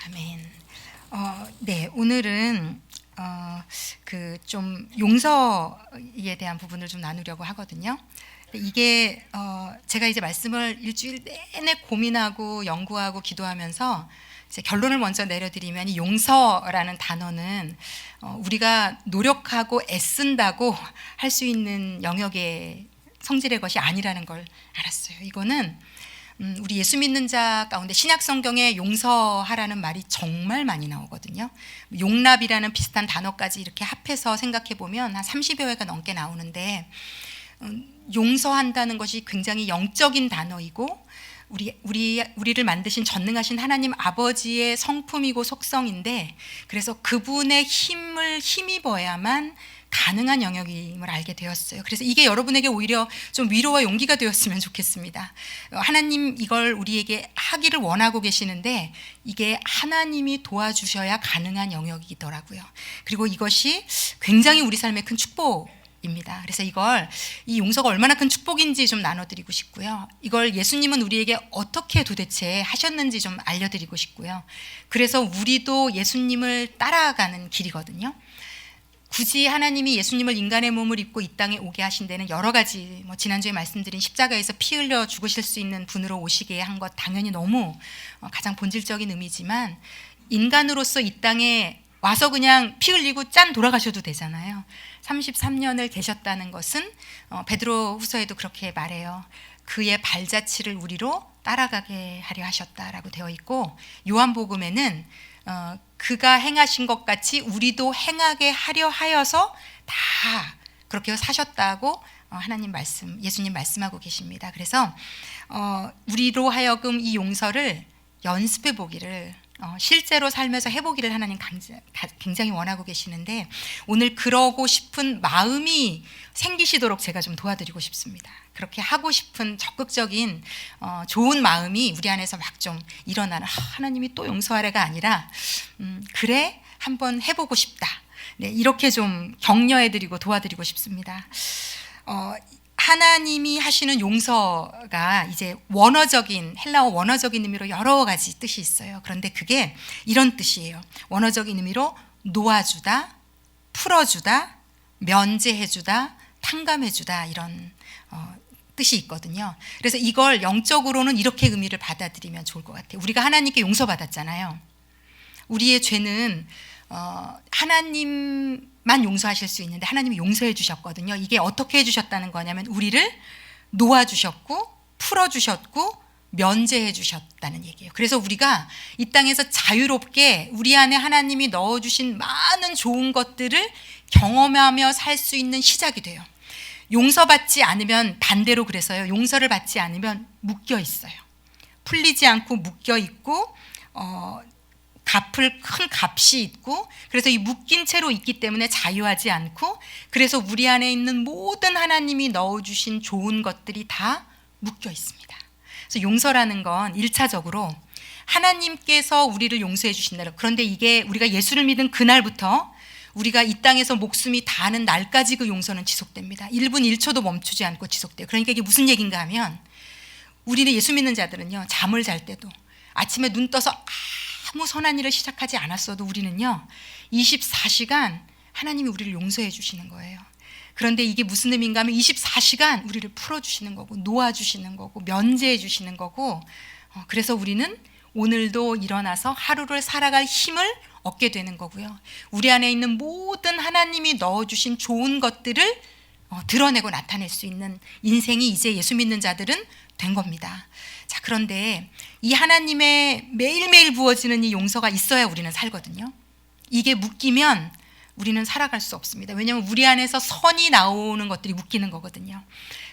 아멘. 네, 오늘은 좀 용서에 대한 부분을 좀 나누려고 하거든요. 이게 제가 이제 말씀을 일주일 내내 고민하고 연구하고 기도하면서 이제 결론을 먼저 내려드리면 이 용서라는 단어는 우리가 노력하고 애쓴다고 할 수 있는 영역의 성질의 것이 아니라는 걸 알았어요. 이거는 우리 예수 믿는 자 가운데 신약 성경에 용서하라는 말이 정말 많이 나오거든요. 용납이라는 비슷한 단어까지 이렇게 합해서 생각해 보면 한 30여 회가 넘게 나오는데 용서한다는 것이 굉장히 영적인 단어이고 우리를 만드신 전능하신 하나님 아버지의 성품이고 속성인데, 그래서 그분의 힘을 힘입어야만 가능한 영역임을 알게 되었어요. 그래서 이게 여러분에게 오히려 좀 위로와 용기가 되었으면 좋겠습니다. 하나님 이걸 우리에게 하기를 원하고 계시는데 이게 하나님이 도와주셔야 가능한 영역이더라고요. 그리고 이것이 굉장히 우리 삶의 큰 축복입니다. 그래서 이 용서가 얼마나 큰 축복인지 좀 나눠드리고 싶고요. 이걸 예수님은 우리에게 어떻게 도대체 하셨는지 좀 알려드리고 싶고요. 그래서 우리도 예수님을 따라가는 길이거든요. 굳이 하나님이 예수님을 인간의 몸을 입고 이 땅에 오게 하신 데는 여러 가지, 지난주에 말씀드린 십자가에서 피 흘려 죽으실 수 있는 분으로 오시게 한 것 당연히 너무 가장 본질적인 의미지만, 인간으로서 이 땅에 와서 그냥 피 흘리고 짠 돌아가셔도 되잖아요. 33년을 계셨다는 것은 베드로 후서에도 그렇게 말해요. 그의 발자취를 우리로 따라가게 하려 하셨다라고 되어 있고, 요한복음에는 그가 행하신 것 같이 우리도 행하게 하려 하여서 다 그렇게 사셨다고 예수님 말씀하고 계십니다. 그래서 우리로 하여금 이 용서를 연습해 보기를, 실제로 삶에서 해보기를 하나님 굉장히 원하고 계시는데, 오늘 그러고 싶은 마음이 생기시도록 제가 좀 도와드리고 싶습니다. 그렇게 하고 싶은 적극적인 좋은 마음이 우리 안에서 막 좀 일어나는, 하나님이 또 용서하래가 아니라 그래 한번 해보고 싶다. 네, 이렇게 좀 격려해드리고 도와드리고 싶습니다. 하나님이 하시는 용서가 이제 헬라어 원어적인 의미로 여러 가지 뜻이 있어요. 그런데 그게 이런 뜻이에요. 원어적인 의미로 놓아주다, 풀어주다, 면제해주다, 탕감해주다, 이런 뜻이 있거든요. 그래서 이걸 영적으로는 이렇게 의미를 받아들이면 좋을 것 같아요. 우리가 하나님께 용서받았잖아요. 우리의 죄는 하나님만 용서하실 수 있는데 하나님이 용서해 주셨거든요. 이게 어떻게 해주셨다는 거냐면 우리를 놓아주셨고 풀어주셨고 면제해 주셨다는 얘기예요. 그래서 우리가 이 땅에서 자유롭게 우리 안에 하나님이 넣어주신 많은 좋은 것들을 경험하며 살 수 있는 시작이 돼요. 용서받지 않으면 반대로, 그래서요, 용서를 받지 않으면 묶여 있어요. 풀리지 않고 묶여 있고 갚을 큰 값이 있고, 그래서 이 묶인 채로 있기 때문에 자유하지 않고, 그래서 우리 안에 있는 모든 하나님이 넣어주신 좋은 것들이 다 묶여 있습니다. 그래서 용서라는 건 1차적으로 하나님께서 우리를 용서해 주신다. 그런데 이게 우리가 예수를 믿은 그날부터 우리가 이 땅에서 목숨이 다하는 날까지 그 용서는 지속됩니다. 1분 1초도 멈추지 않고 지속돼요. 그러니까 이게 무슨 얘기인가 하면, 우리는 예수 믿는 자들은요, 잠을 잘 때도 아침에 눈 떠서 아무 선한 일을 시작하지 않았어도 우리는요 24시간 하나님이 우리를 용서해 주시는 거예요. 그런데 이게 무슨 의미인가 하면 24시간 우리를 풀어주시는 거고 놓아주시는 거고 면제해 주시는 거고, 그래서 우리는 오늘도 일어나서 하루를 살아갈 힘을 얻게 되는 거고요. 우리 안에 있는 모든 하나님이 넣어주신 좋은 것들을 드러내고 나타낼 수 있는 인생이 이제 예수 믿는 자들은 된 겁니다. 자, 그런데 이 하나님의 매일매일 부어지는 이 용서가 있어야 우리는 살거든요. 이게 묶이면 우리는 살아갈 수 없습니다. 왜냐하면 우리 안에서 선이 나오는 것들이 묶이는 거거든요.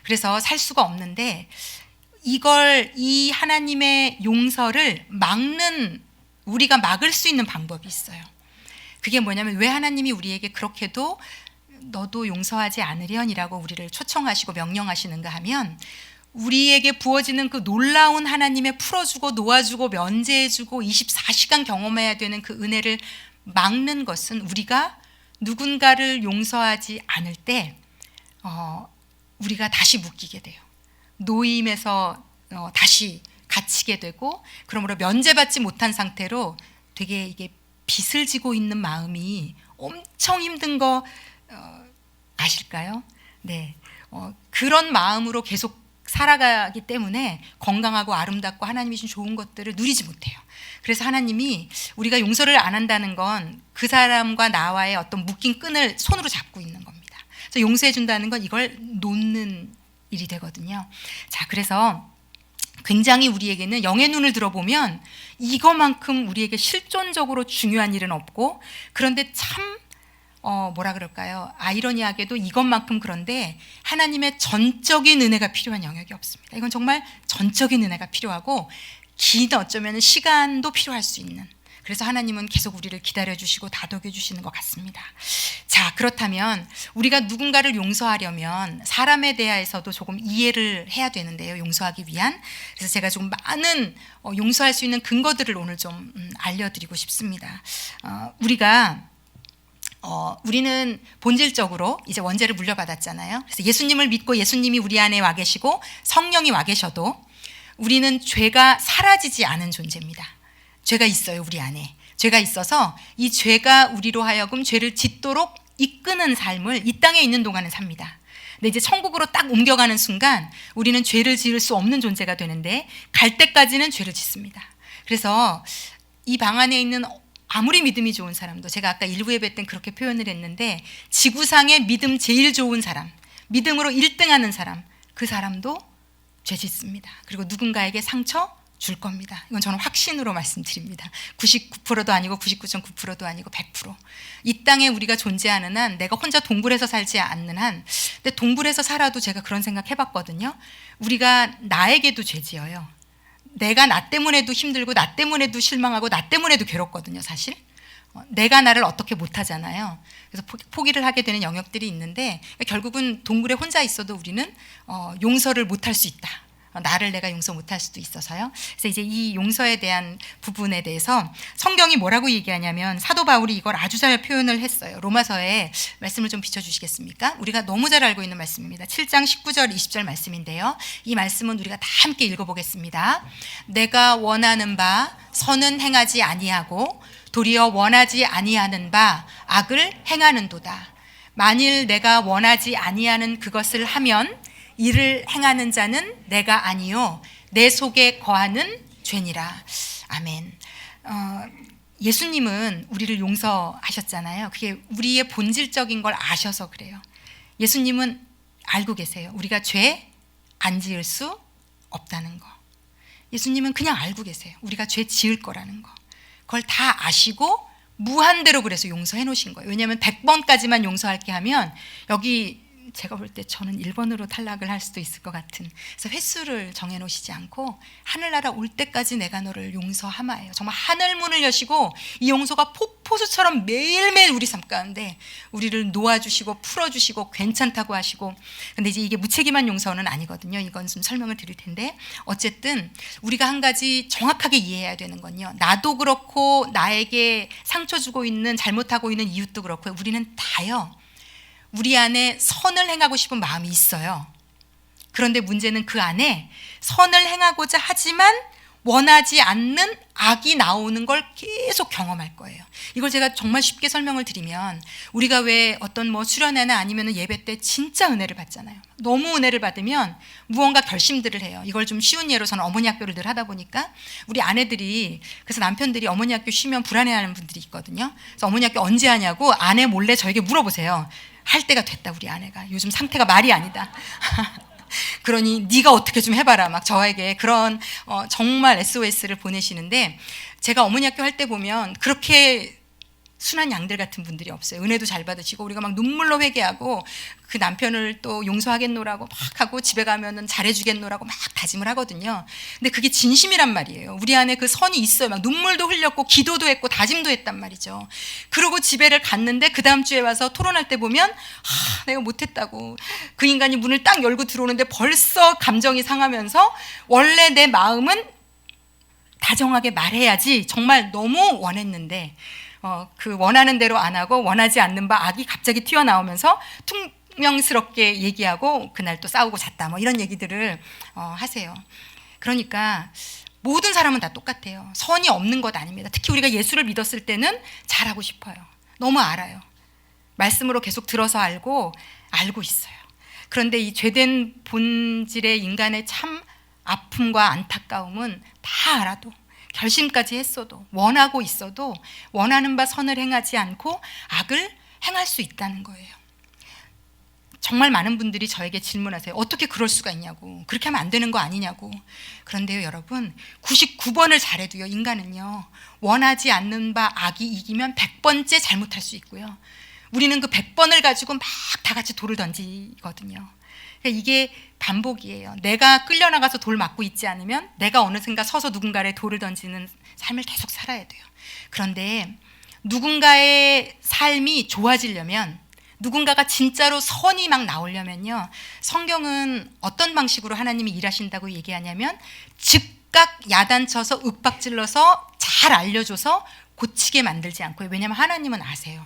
그래서 살 수가 없는데, 이 하나님의 용서를 우리가 막을 수 있는 방법이 있어요. 그게 뭐냐면, 왜 하나님이 우리에게 그렇게도 너도 용서하지 않으련이라고 우리를 초청하시고 명령하시는가 하면, 우리에게 부어지는 그 놀라운 하나님의 풀어주고 놓아주고 면제해주고 24시간 경험해야 되는 그 은혜를 막는 것은, 우리가 누군가를 용서하지 않을 때 우리가 다시 묶이게 돼요. 노임에서 다시 갇히게 되고, 그러므로 면제받지 못한 상태로 되게 이게 빚을 지고 있는 마음이 엄청 힘든 거 아실까요? 네, 그런 마음으로 계속 살아가기 때문에 건강하고 아름답고 하나님이 주신 좋은 것들을 누리지 못해요. 그래서 하나님이 우리가 용서를 안 한다는 건 그 사람과 나와의 어떤 묶인 끈을 손으로 잡고 있는 겁니다. 그래서 용서해 준다는 건 이걸 놓는 일이 되거든요. 자, 그래서 굉장히 우리에게는 영의 눈을 들어보면 이거만큼 우리에게 실존적으로 중요한 일은 없고, 그런데 참 뭐라 그럴까요? 아이러니하게도 이것만큼 그런데 하나님의 전적인 은혜가 필요한 영역이 없습니다. 이건 정말 전적인 은혜가 필요하고 긴 어쩌면 시간도 필요할 수 있는, 그래서 하나님은 계속 우리를 기다려주시고 다독여 주시는 것 같습니다. 자, 그렇다면 우리가 누군가를 용서하려면 사람에 대해서도 조금 이해를 해야 되는데요, 용서하기 위한. 그래서 제가 좀 많은 용서할 수 있는 근거들을 오늘 좀 알려드리고 싶습니다. 우리는 본질적으로 이제 원죄를 물려받았잖아요. 그래서 예수님을 믿고 예수님이 우리 안에 와 계시고 성령이 와 계셔도 우리는 죄가 사라지지 않은 존재입니다. 죄가 있어요, 우리 안에. 죄가 있어서 이 죄가 우리로 하여금 죄를 짓도록 이끄는 삶을 이 땅에 있는 동안은 삽니다. 근데 이제 천국으로 딱 옮겨가는 순간 우리는 죄를 지을 수 없는 존재가 되는데 갈 때까지는 죄를 짓습니다. 그래서 이 방 안에 있는 아무리 믿음이 좋은 사람도, 제가 아까 일부 예배 때 그렇게 표현을 했는데, 지구상에 믿음 제일 좋은 사람, 믿음으로 1등하는 사람, 그 사람도 죄 짓습니다. 그리고 누군가에게 상처 줄 겁니다. 이건 저는 확신으로 말씀드립니다. 99%도 아니고 99.9%도 아니고 100%. 이 땅에 우리가 존재하는 한, 내가 혼자 동굴에서 살지 않는 한, 근데 동굴에서 살아도 제가 그런 생각 해봤거든요. 우리가 나에게도 죄 지어요. 내가 나 때문에도 힘들고 나 때문에도 실망하고 나 때문에도 괴롭거든요, 사실. 내가 나를 어떻게 못하잖아요. 그래서 포기를 하게 되는 영역들이 있는데, 결국은 동굴에 혼자 있어도 우리는 용서를 못할 수 있다. 나를 내가 용서 못할 수도 있어서요. 그래서 이제 이 용서에 대한 부분에 대해서 성경이 뭐라고 얘기하냐면, 사도 바울이 이걸 아주 잘 표현을 했어요. 로마서에 말씀을 좀 비춰주시겠습니까? 우리가 너무 잘 알고 있는 말씀입니다. 7장 19절 20절 말씀인데요, 이 말씀은 우리가 다 함께 읽어보겠습니다. 내가 원하는 바 선은 행하지 아니하고 도리어 원하지 아니하는 바 악을 행하는도다. 만일 내가 원하지 아니하는 그것을 하면 이를 행하는 자는 내가 아니요 내 속에 거하는 죄니라. 아멘. 예수님은 우리를 용서하셨잖아요. 그게 우리의 본질적인 걸 아셔서 그래요. 예수님은 알고 계세요. 우리가 죄 안 지을 수 없다는 거. 예수님은 그냥 알고 계세요. 우리가 죄 지을 거라는 거. 그걸 다 아시고 무한대로 그래서 용서해 놓으신 거예요. 왜냐하면 100번까지만 용서할게 하면, 여기 제가 볼 때 저는 1번으로 탈락을 할 수도 있을 것 같은, 그래서 횟수를 정해놓으시지 않고 하늘나라 올 때까지 내가 너를 용서하마예요. 정말 하늘문을 여시고 이 용서가 폭포수처럼 매일매일 우리 삶 가운데 우리를 놓아주시고 풀어주시고 괜찮다고 하시고. 근데 이제 이게 무책임한 용서는 아니거든요. 이건 좀 설명을 드릴 텐데, 어쨌든 우리가 한 가지 정확하게 이해해야 되는 건요, 나도 그렇고 나에게 상처 주고 있는, 잘못하고 있는 이웃도 그렇고 우리는 다요, 우리 안에 선을 행하고 싶은 마음이 있어요. 그런데 문제는 그 안에 선을 행하고자 하지만 원하지 않는 악이 나오는 걸 계속 경험할 거예요. 이걸 제가 정말 쉽게 설명을 드리면, 우리가 왜 어떤 수련회나 아니면 예배 때 진짜 은혜를 받잖아요. 너무 은혜를 받으면 무언가 결심들을 해요. 이걸 좀 쉬운 예로, 저는 어머니 학교를 늘 하다 보니까 우리 아내들이, 그래서 남편들이 어머니 학교 쉬면 불안해하는 분들이 있거든요. 그래서 어머니 학교 언제 하냐고 아내 몰래 저에게 물어보세요. 할 때가 됐다, 우리 아내가. 요즘 상태가 말이 아니다. 그러니 네가 어떻게 좀 해봐라, 막 저에게 그런 정말 SOS를 보내시는데, 제가 어머니 학교 할 때 보면 그렇게 순한 양들 같은 분들이 없어요. 은혜도 잘 받으시고, 우리가 막 눈물로 회개하고 그 남편을 또 용서하겠노라고 막 하고 집에 가면은 잘해주겠노라고 막 다짐을 하거든요. 근데 그게 진심이란 말이에요. 우리 안에 그 선이 있어요. 막 눈물도 흘렸고 기도도 했고 다짐도 했단 말이죠. 그러고 집에를 갔는데 그 다음 주에 와서 토론할 때 보면 내가 못했다고, 그 인간이 문을 딱 열고 들어오는데 벌써 감정이 상하면서, 원래 내 마음은 다정하게 말해야지 정말 너무 원했는데 그 원하는 대로 안 하고 원하지 않는 바 악이 갑자기 튀어나오면서 퉁명스럽게 얘기하고 그날 또 싸우고 잤다, 이런 얘기들을 하세요. 그러니까 모든 사람은 다 똑같아요. 선이 없는 것 아닙니다. 특히 우리가 예수를 믿었을 때는 잘하고 싶어요. 너무 알아요. 말씀으로 계속 들어서 알고 있어요. 그런데 이 죄된 본질의 인간의 참 아픔과 안타까움은 다 알아도, 결심까지 했어도, 원하고 있어도 원하는 바 선을 행하지 않고 악을 행할 수 있다는 거예요. 정말 많은 분들이 저에게 질문하세요. 어떻게 그럴 수가 있냐고. 그렇게 하면 안 되는 거 아니냐고. 그런데요, 여러분, 99번을 잘해도요, 인간은요, 원하지 않는 바 악이 이기면 100번째 잘못할 수 있고요. 우리는 그 100번을 가지고 막 다 같이 돌을 던지거든요. 그러니까 이게 반복이에요. 내가 끌려나가서 돌 맞고 있지 않으면 내가 어느샌가 서서 누군가에 돌을 던지는 삶을 계속 살아야 돼요. 그런데 누군가의 삶이 좋아지려면, 누군가가 진짜로 선이 막 나오려면요, 성경은 어떤 방식으로 하나님이 일하신다고 얘기하냐면 즉각 야단쳐서 윽박질러서 잘 알려줘서 고치게 만들지 않고요. 왜냐하면 하나님은 아세요.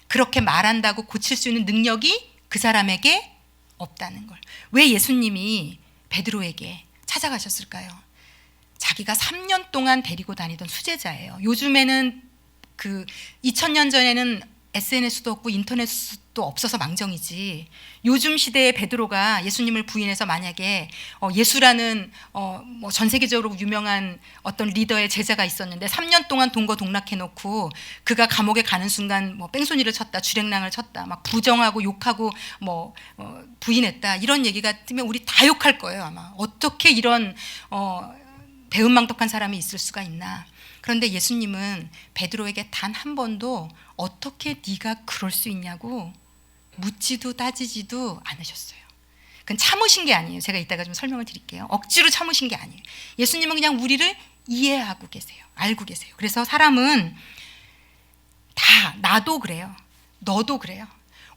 그렇게 말한다고 고칠 수 있는 능력이 그 사람에게 없다는 걸. 왜 예수님이 베드로에게 찾아가셨을까요? 자기가 3년 동안 데리고 다니던 수제자예요. 요즘에는 2000년 전에는 SNS도 없고 인터넷도 없어서 망정이지, 요즘 시대에 베드로가 예수님을 부인해서 만약에 예수라는 뭐 전 세계적으로 유명한 어떤 리더의 제자가 있었는데 3년 동안 동거동락해놓고 그가 감옥에 가는 순간 뭐 뺑소니를 쳤다, 주랭랑을 쳤다, 막 부정하고 욕하고 뭐 부인했다, 이런 얘기가 뜨면 우리 다 욕할 거예요 아마. 어떻게 이런 배은망덕한 사람이 있을 수가 있나. 그런데 예수님은 베드로에게 단 한 번도 어떻게 네가 그럴 수 있냐고 묻지도 따지지도 않으셨어요. 그건 참으신 게 아니에요. 제가 이따가 좀 설명을 드릴게요. 억지로 참으신 게 아니에요. 예수님은 그냥 우리를 이해하고 계세요. 알고 계세요. 그래서 사람은 다, 나도 그래요. 너도 그래요.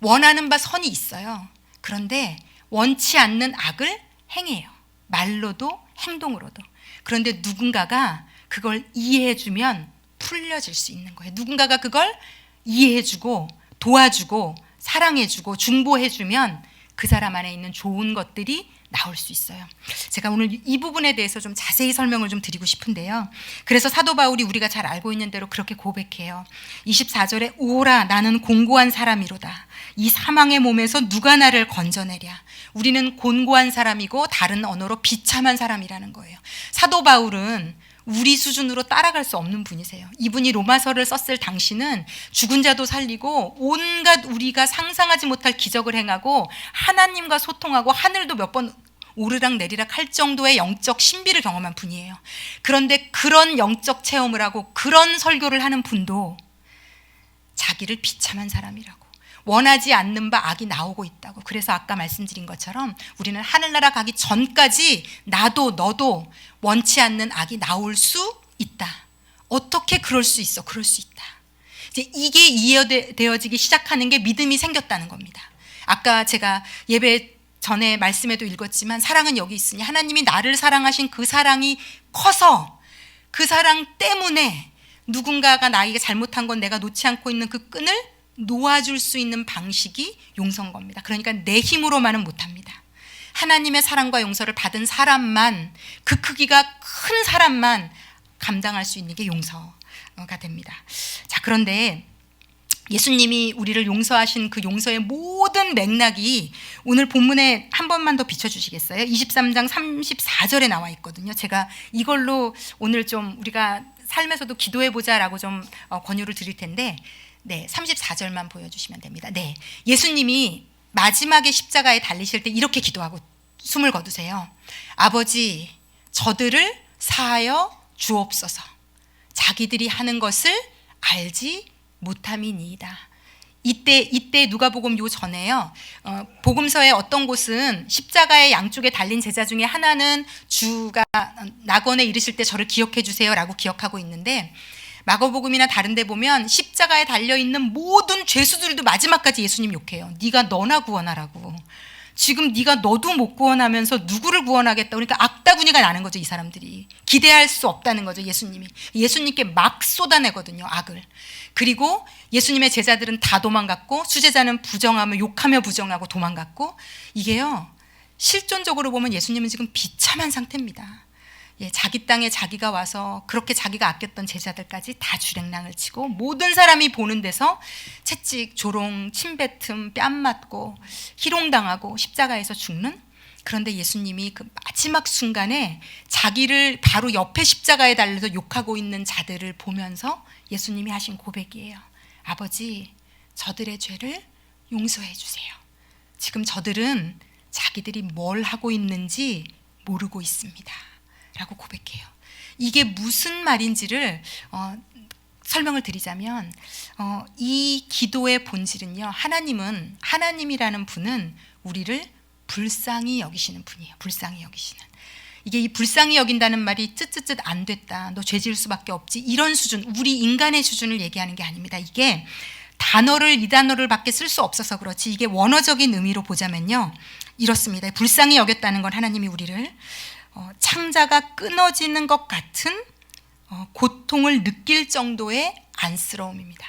원하는 바 선이 있어요. 그런데 원치 않는 악을 행해요. 말로도 행동으로도. 그런데 누군가가 그걸 이해해주면 풀려질 수 있는 거예요. 누군가가 그걸 이해해주고 도와주고 사랑해주고 중보해주면 그 사람 안에 있는 좋은 것들이 나올 수 있어요. 제가 오늘 이 부분에 대해서 좀 자세히 설명을 좀 드리고 싶은데요. 그래서 사도 바울이 우리가 잘 알고 있는 대로 그렇게 고백해요. 24절에 오라 나는 공고한 사람이로다. 이 사망의 몸에서 누가 나를 건져내랴. 우리는 곤고한 사람이고 다른 언어로 비참한 사람이라는 거예요. 사도 바울은 우리 수준으로 따라갈 수 없는 분이세요. 이분이 로마서를 썼을 당시는 죽은 자도 살리고 온갖 우리가 상상하지 못할 기적을 행하고 하나님과 소통하고 하늘도 몇 번 오르락 내리락 할 정도의 영적 신비를 경험한 분이에요. 그런데 그런 영적 체험을 하고 그런 설교를 하는 분도 자기를 비참한 사람이라고, 원하지 않는 바 악이 나오고 있다고. 그래서 아까 말씀드린 것처럼 우리는 하늘나라 가기 전까지 나도 너도 원치 않는 악이 나올 수 있다. 어떻게 그럴 수 있어? 그럴 수 있다. 이제 이게 이해되어지기 시작하는 게 믿음이 생겼다는 겁니다. 아까 제가 예배 전에 말씀에도 읽었지만 사랑은 여기 있으니 하나님이 나를 사랑하신 그 사랑이 커서 그 사랑 때문에 누군가가 나에게 잘못한 건 내가 놓지 않고 있는 그 끈을 놓아줄 수 있는 방식이 용서인 겁니다. 그러니까 내 힘으로만은 못합니다. 하나님의 사랑과 용서를 받은 사람만, 그 크기가 큰 사람만 감당할 수 있는 게 용서가 됩니다. 자, 그런데 예수님이 우리를 용서하신 그 용서의 모든 맥락이 오늘 본문에 한 번만 더 비춰주시겠어요? 23장 34절에 나와 있거든요. 제가 이걸로 오늘 좀 우리가 삶에서도 기도해보자라고 좀 권유를 드릴 텐데, 네, 34절만 보여주시면 됩니다. 네, 예수님이 마지막에 십자가에 달리실 때 이렇게 기도하고 숨을 거두세요. 아버지, 저들을 사하여 주옵소서. 자기들이 하는 것을 알지 못함이니이다. 이때 누가복음 요 전에요. 복음서의 어떤 곳은 십자가의 양쪽에 달린 제자 중에 하나는 주가 낙원에 이르실 때 저를 기억해 주세요라고 기억하고 있는데, 마가복음이나 다른 데 보면 십자가에 달려있는 모든 죄수들도 마지막까지 예수님 욕해요. 네가 너나 구원하라고. 지금 네가 너도 못 구원하면서 누구를 구원하겠다. 그러니까 악다구니가 나는 거죠. 이 사람들이. 기대할 수 없다는 거죠. 예수님이. 예수님께 막 쏟아내거든요. 악을. 그리고 예수님의 제자들은 다 도망갔고 수제자는 부정하며 욕하며 부정하고 도망갔고, 이게요, 실존적으로 보면 예수님은 지금 비참한 상태입니다. 자기 땅에 자기가 와서 그렇게 자기가 아꼈던 제자들까지 다 주랭랑을 치고 모든 사람이 보는 데서 채찍, 조롱, 침뱉음, 뺨 맞고 희롱당하고 십자가에서 죽는. 그런데 예수님이 그 마지막 순간에 자기를 바로 옆에 십자가에 달려서 욕하고 있는 자들을 보면서 예수님이 하신 고백이에요. 아버지, 저들의 죄를 용서해 주세요. 지금 저들은 자기들이 뭘 하고 있는지 모르고 있습니다. 라고 고백해요. 이게 무슨 말인지를 설명을 드리자면 이 기도의 본질은요. 하나님이라는 분은 우리를 불쌍히 여기시는 분이에요. 불쌍히 여기시는. 이게 이 불쌍히 여긴다는 말이 쯧쯧쯧 안 됐다. 너 죄 지을 수밖에 없지. 이런 수준, 우리 인간의 수준을 얘기하는 게 아닙니다. 이게 이 단어를 밖에 쓸 수 없어서 그렇지 이게 원어적인 의미로 보자면요. 이렇습니다. 불쌍히 여겼다는 건 하나님이 우리를 창자가 끊어지는 것 같은 고통을 느낄 정도의 안쓰러움입니다.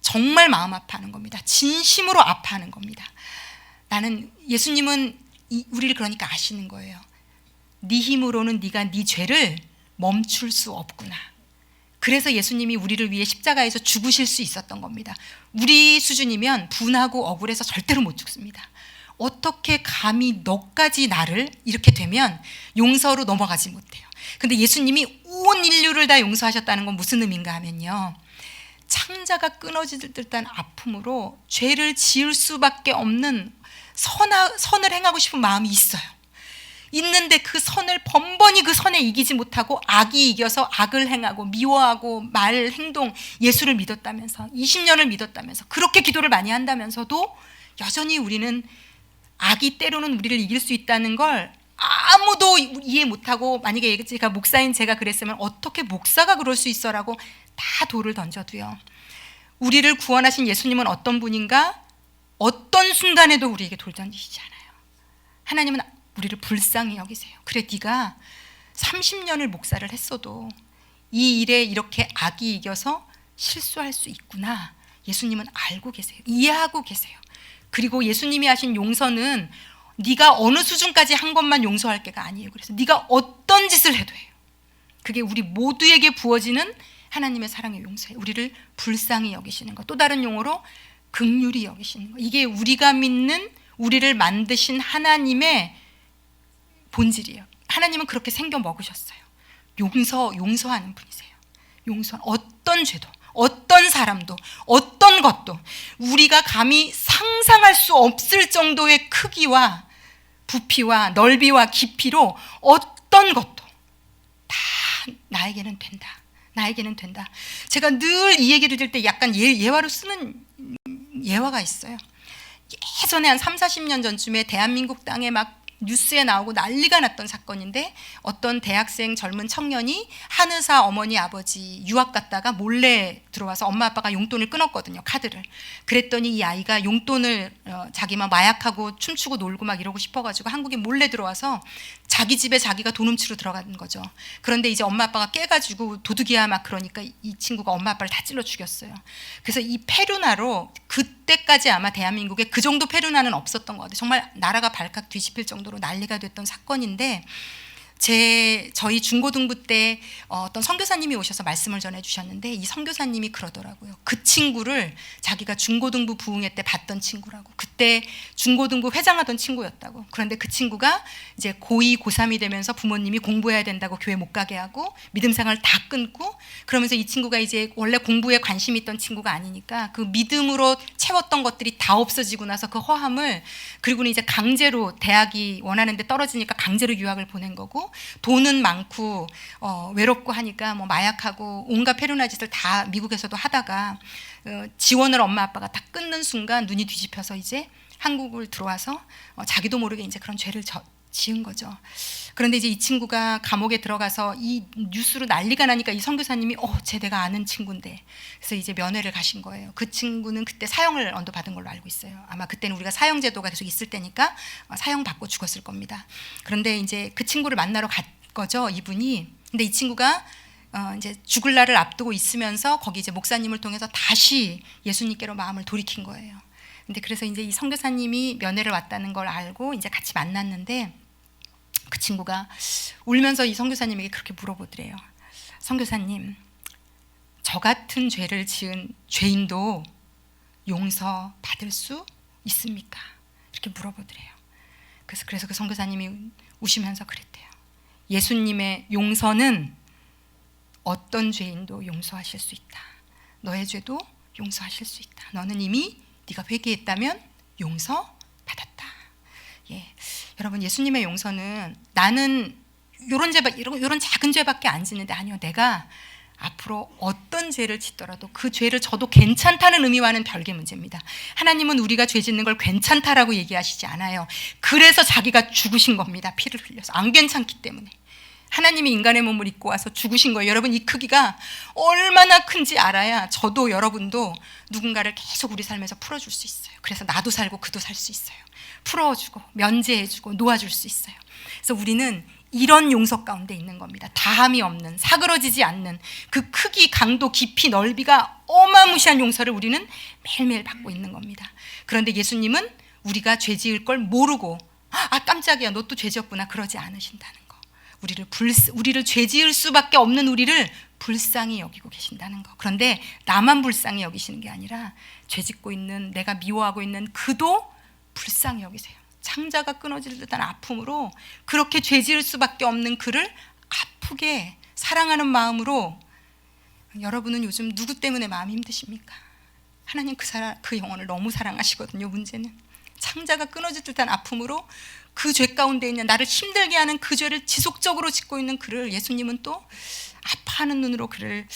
정말 마음 아파하는 겁니다. 진심으로 아파하는 겁니다. 예수님은 우리를 그러니까 아시는 거예요. 네 힘으로는 네가 네 죄를 멈출 수 없구나. 그래서 예수님이 우리를 위해 십자가에서 죽으실 수 있었던 겁니다. 우리 수준이면 분하고 억울해서 절대로 못 죽습니다. 어떻게 감히 너까지 나를 이렇게 되면 용서로 넘어가지 못해요. 근데 예수님이 온 인류를 다 용서하셨다는 건 무슨 의미인가 하면요. 창자가 끊어질 듯한 아픔으로 죄를 지을 수밖에 없는 선을 행하고 싶은 마음이 있어요. 있는데 그 선을 번번이 그 선에 이기지 못하고 악이 이겨서 악을 행하고 미워하고 말, 행동, 예수를 믿었다면서 20년을 믿었다면서 그렇게 기도를 많이 한다면서도 여전히 우리는 악이 때로는 우리를 이길 수 있다는 걸 아무도 이해 못하고 만약에 제가 목사인 제가 그랬으면 어떻게 목사가 그럴 수 있어라고 다 돌을 던져도요. 우리를 구원하신 예수님은 어떤 분인가? 어떤 순간에도 우리에게 돌 던지시지 않아요. 하나님은 우리를 불쌍히 여기세요. 그래 네가 30년을 목사를 했어도 이 일에 이렇게 악이 이겨서 실수할 수 있구나. 예수님은 알고 계세요. 이해하고 계세요. 그리고 예수님이 하신 용서는 네가 어느 수준까지 한 것만 용서할 게가 아니에요. 그래서 네가 어떤 짓을 해도 해요. 그게 우리 모두에게 부어지는 하나님의 사랑의 용서예요. 우리를 불쌍히 여기시는 것. 또 다른 용어로 긍휼히 여기시는 것. 이게 우리가 믿는 우리를 만드신 하나님의 본질이에요. 하나님은 그렇게 생겨 먹으셨어요. 용서하는 분이세요. 어떤 죄도, 어떤 사람도, 어떤 것도 우리가 감히 상상할 수 없을 정도의 크기와 부피와 넓이와 깊이로 어떤 것도 다 나에게는 된다. 나에게는 된다. 제가 늘 이 얘기를 들을 때 약간 예화로 쓰는 예화가 있어요. 예전에 한 30-40년 전쯤에 대한민국 땅에 막 뉴스에 나오고 난리가 났던 사건인데 어떤 대학생 젊은 청년이 한의사 어머니 아버지 유학 갔다가 몰래 들어와서 엄마 아빠가 용돈을 끊었거든요. 카드를. 그랬더니 이 아이가 용돈을 자기만 마약하고 춤추고 놀고 막 이러고 싶어가지고 한국에 몰래 들어와서 자기 집에 자기가 돈 훔치러 들어간 거죠. 그런데 이제 엄마 아빠가 깨가지고 도둑이야 막 그러니까 이 친구가 엄마 아빠를 다 찔러 죽였어요. 그래서 이 페루나로 그때까지 아마 대한민국에 그 정도 페루나는 없었던 것 같아요. 정말 나라가 발칵 뒤집힐 정도로 난리가 됐던 사건인데 저희 중고등부 때 어떤 선교사님이 오셔서 말씀을 전해주셨는데 이 선교사님이 그러더라고요. 그 친구를 자기가 중고등부 부흥회 때 봤던 친구라고. 그때 중고등부 회장하던 친구였다고. 그런데 그 친구가 이제 고2, 고3이 되면서 부모님이 공부해야 된다고 교회 못 가게 하고 믿음 생활을 다 끊고 그러면서 이 친구가 이제 원래 공부에 관심이 있던 친구가 아니니까 그 믿음으로 채웠던 것들이 다 없어지고 나서 그 허함을 그리고는 이제 강제로 대학이 원하는데 떨어지니까 강제로 유학을 보낸 거고 돈은 많고 외롭고 하니까 뭐 마약하고 온갖 페루나 짓을 다 미국에서도 하다가 지원을 엄마 아빠가 다 끊는 순간 눈이 뒤집혀서 이제 한국을 들어와서 자기도 모르게 이제 그런 죄를 지은 거죠. 그런데 이제 이 친구가 감옥에 들어가서 이 뉴스로 난리가 나니까 이 선교사님이 쟤 내가 아는 친구인데 그래서 이제 면회를 가신 거예요. 그 친구는 그때 사형을 언도받은 걸로 알고 있어요. 아마 그때는 우리가 사형 제도가 계속 있을 때니까 사형 받고 죽었을 겁니다. 그런데 이제 그 친구를 만나러 간 거죠, 이분이. 근데 이 친구가 이제 죽을 날을 앞두고 있으면서 거기 이제 목사님을 통해서 다시 예수님께로 마음을 돌이킨 거예요. 근데 그래서 이제 이 선교사님이 면회를 왔다는 걸 알고 이제 같이 만났는데 그 친구가 울면서 이 선교사님에게 그렇게 물어보더래요. 선교사님, 저 같은 죄를 지은 죄인도 용서받을 수 있습니까? 이렇게 물어보더래요. 그래서 그 선교사님이 우시면서 그랬대요. 예수님의 용서는 어떤 죄인도 용서하실 수 있다. 너의 죄도 용서하실 수 있다. 너는 이미 네가 회개했다면 용서받았다. 예, 여러분, 예수님의 용서는 나는 이런 작은 죄밖에 안 짓는데, 아니요, 내가 앞으로 어떤 죄를 짓더라도 그 죄를 져도 괜찮다는 의미와는 별개 문제입니다. 하나님은 우리가 죄 짓는 걸 괜찮다라고 얘기하시지 않아요. 그래서 자기가 죽으신 겁니다. 피를 흘려서. 안 괜찮기 때문에 하나님이 인간의 몸을 입고 와서 죽으신 거예요. 여러분, 이 크기가 얼마나 큰지 알아야 저도 여러분도 누군가를 계속 우리 삶에서 풀어줄 수 있어요. 그래서 나도 살고 그도 살 수 있어요. 풀어주고 면제해주고 놓아줄 수 있어요. 그래서 우리는 이런 용서 가운데 있는 겁니다. 다함이 없는, 사그러지지 않는 그 크기, 강도, 깊이, 넓이가 어마무시한 용서를 우리는 매일매일 받고 있는 겁니다. 그런데 예수님은 우리가 죄 지을 걸 모르고 깜짝이야, 너 또 죄 지었구나, 그러지 않으신다는 거. 우리를 죄 지을 수밖에 없는 우리를 불쌍히 여기고 계신다는 거. 그런데 나만 불쌍히 여기시는 게 아니라 죄 짓고 있는, 내가 미워하고 있는 그도 불쌍히 여기세요. 창자가 끊어질 듯한 아픔으로 그렇게 죄 지을 수밖에 없는 그를 아프게 사랑하는 마음으로. 여러분은 요즘 누구 때문에 마음이 힘드십니까? 하나님 그 영혼을 너무 사랑하시거든요. 문제는 창자가 끊어질 듯한 아픔으로 그 죄 가운데 있는, 나를 힘들게 하는 그 죄를 지속적으로 짓고 있는 그를 예수님은 또 아파하는 눈으로 그를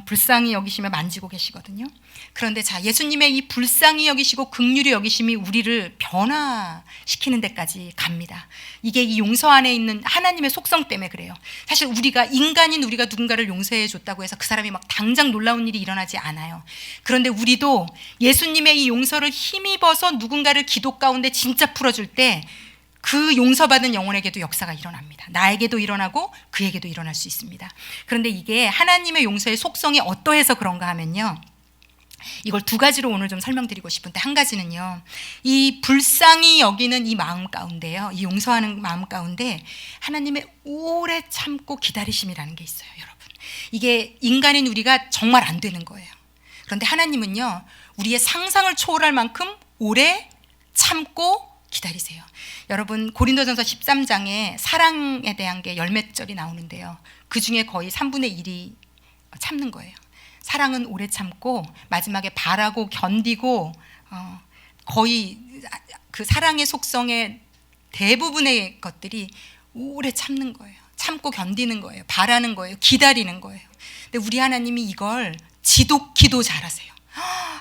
불쌍히 여기시며 만지고 계시거든요. 그런데 예수님의 이 불쌍히 여기시고 긍휼히 여기심이 우리를 변화시키는 데까지 갑니다. 이게 이 용서 안에 있는 하나님의 속성 때문에 그래요. 사실 인간인 우리가 누군가를 용서해 줬다고 해서 그 사람이 막 당장 놀라운 일이 일어나지 않아요. 그런데 우리도 예수님의 이 용서를 힘입어서 누군가를 기도 가운데 진짜 풀어줄 때 그 용서받은 영혼에게도 역사가 일어납니다. 나에게도 일어나고 그에게도 일어날 수 있습니다. 그런데 이게 하나님의 용서의 속성이 어떠해서 그런가 하면요, 이걸 두 가지로 오늘 좀 설명드리고 싶은데, 한 가지는요, 이 불쌍히 여기는 이 마음 가운데요, 이 용서하는 마음 가운데 하나님의 오래 참고 기다리심이라는 게 있어요. 여러분, 이게 인간인 우리가 정말 안 되는 거예요. 그런데 하나님은요, 우리의 상상을 초월할 만큼 오래 참고 기다리세요. 여러분, 고린도전서 13장에 사랑에 대한 게 열몇 절이 나오는데요, 그 중에 거의 3분의 1이 참는 거예요. 사랑은 오래 참고 마지막에 바라고 견디고, 거의 그 사랑의 속성의 대부분의 것들이 오래 참는 거예요. 참고 견디는 거예요. 바라는 거예요. 기다리는 거예요. 근데 우리 하나님이 이걸 지독히도 잘하세요.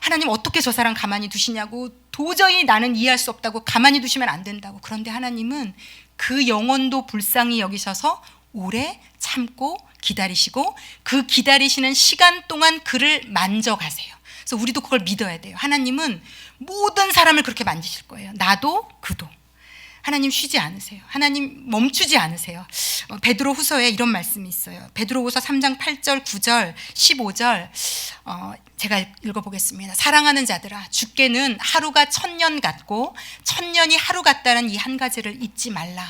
하나님, 어떻게 저 사람 가만히 두시냐고, 도저히 나는 이해할 수 없다고, 가만히 두시면 안 된다고. 그런데 하나님은 그 영혼도 불쌍히 여기셔서 오래 참고 기다리시고, 그 기다리시는 시간 동안 그를 만져가세요. 그래서 우리도 그걸 믿어야 돼요. 하나님은 모든 사람을 그렇게 만지실 거예요. 나도 그도. 하나님 쉬지 않으세요. 하나님 멈추지 않으세요. 베드로 후서에 이런 말씀이 있어요. 베드로 후서 3장 8절, 9절, 15절 제가 읽어보겠습니다. 사랑하는 자들아, 주께는 하루가 1000년 같고 1000년이 하루 같다는 이 한 가지를 잊지 말라.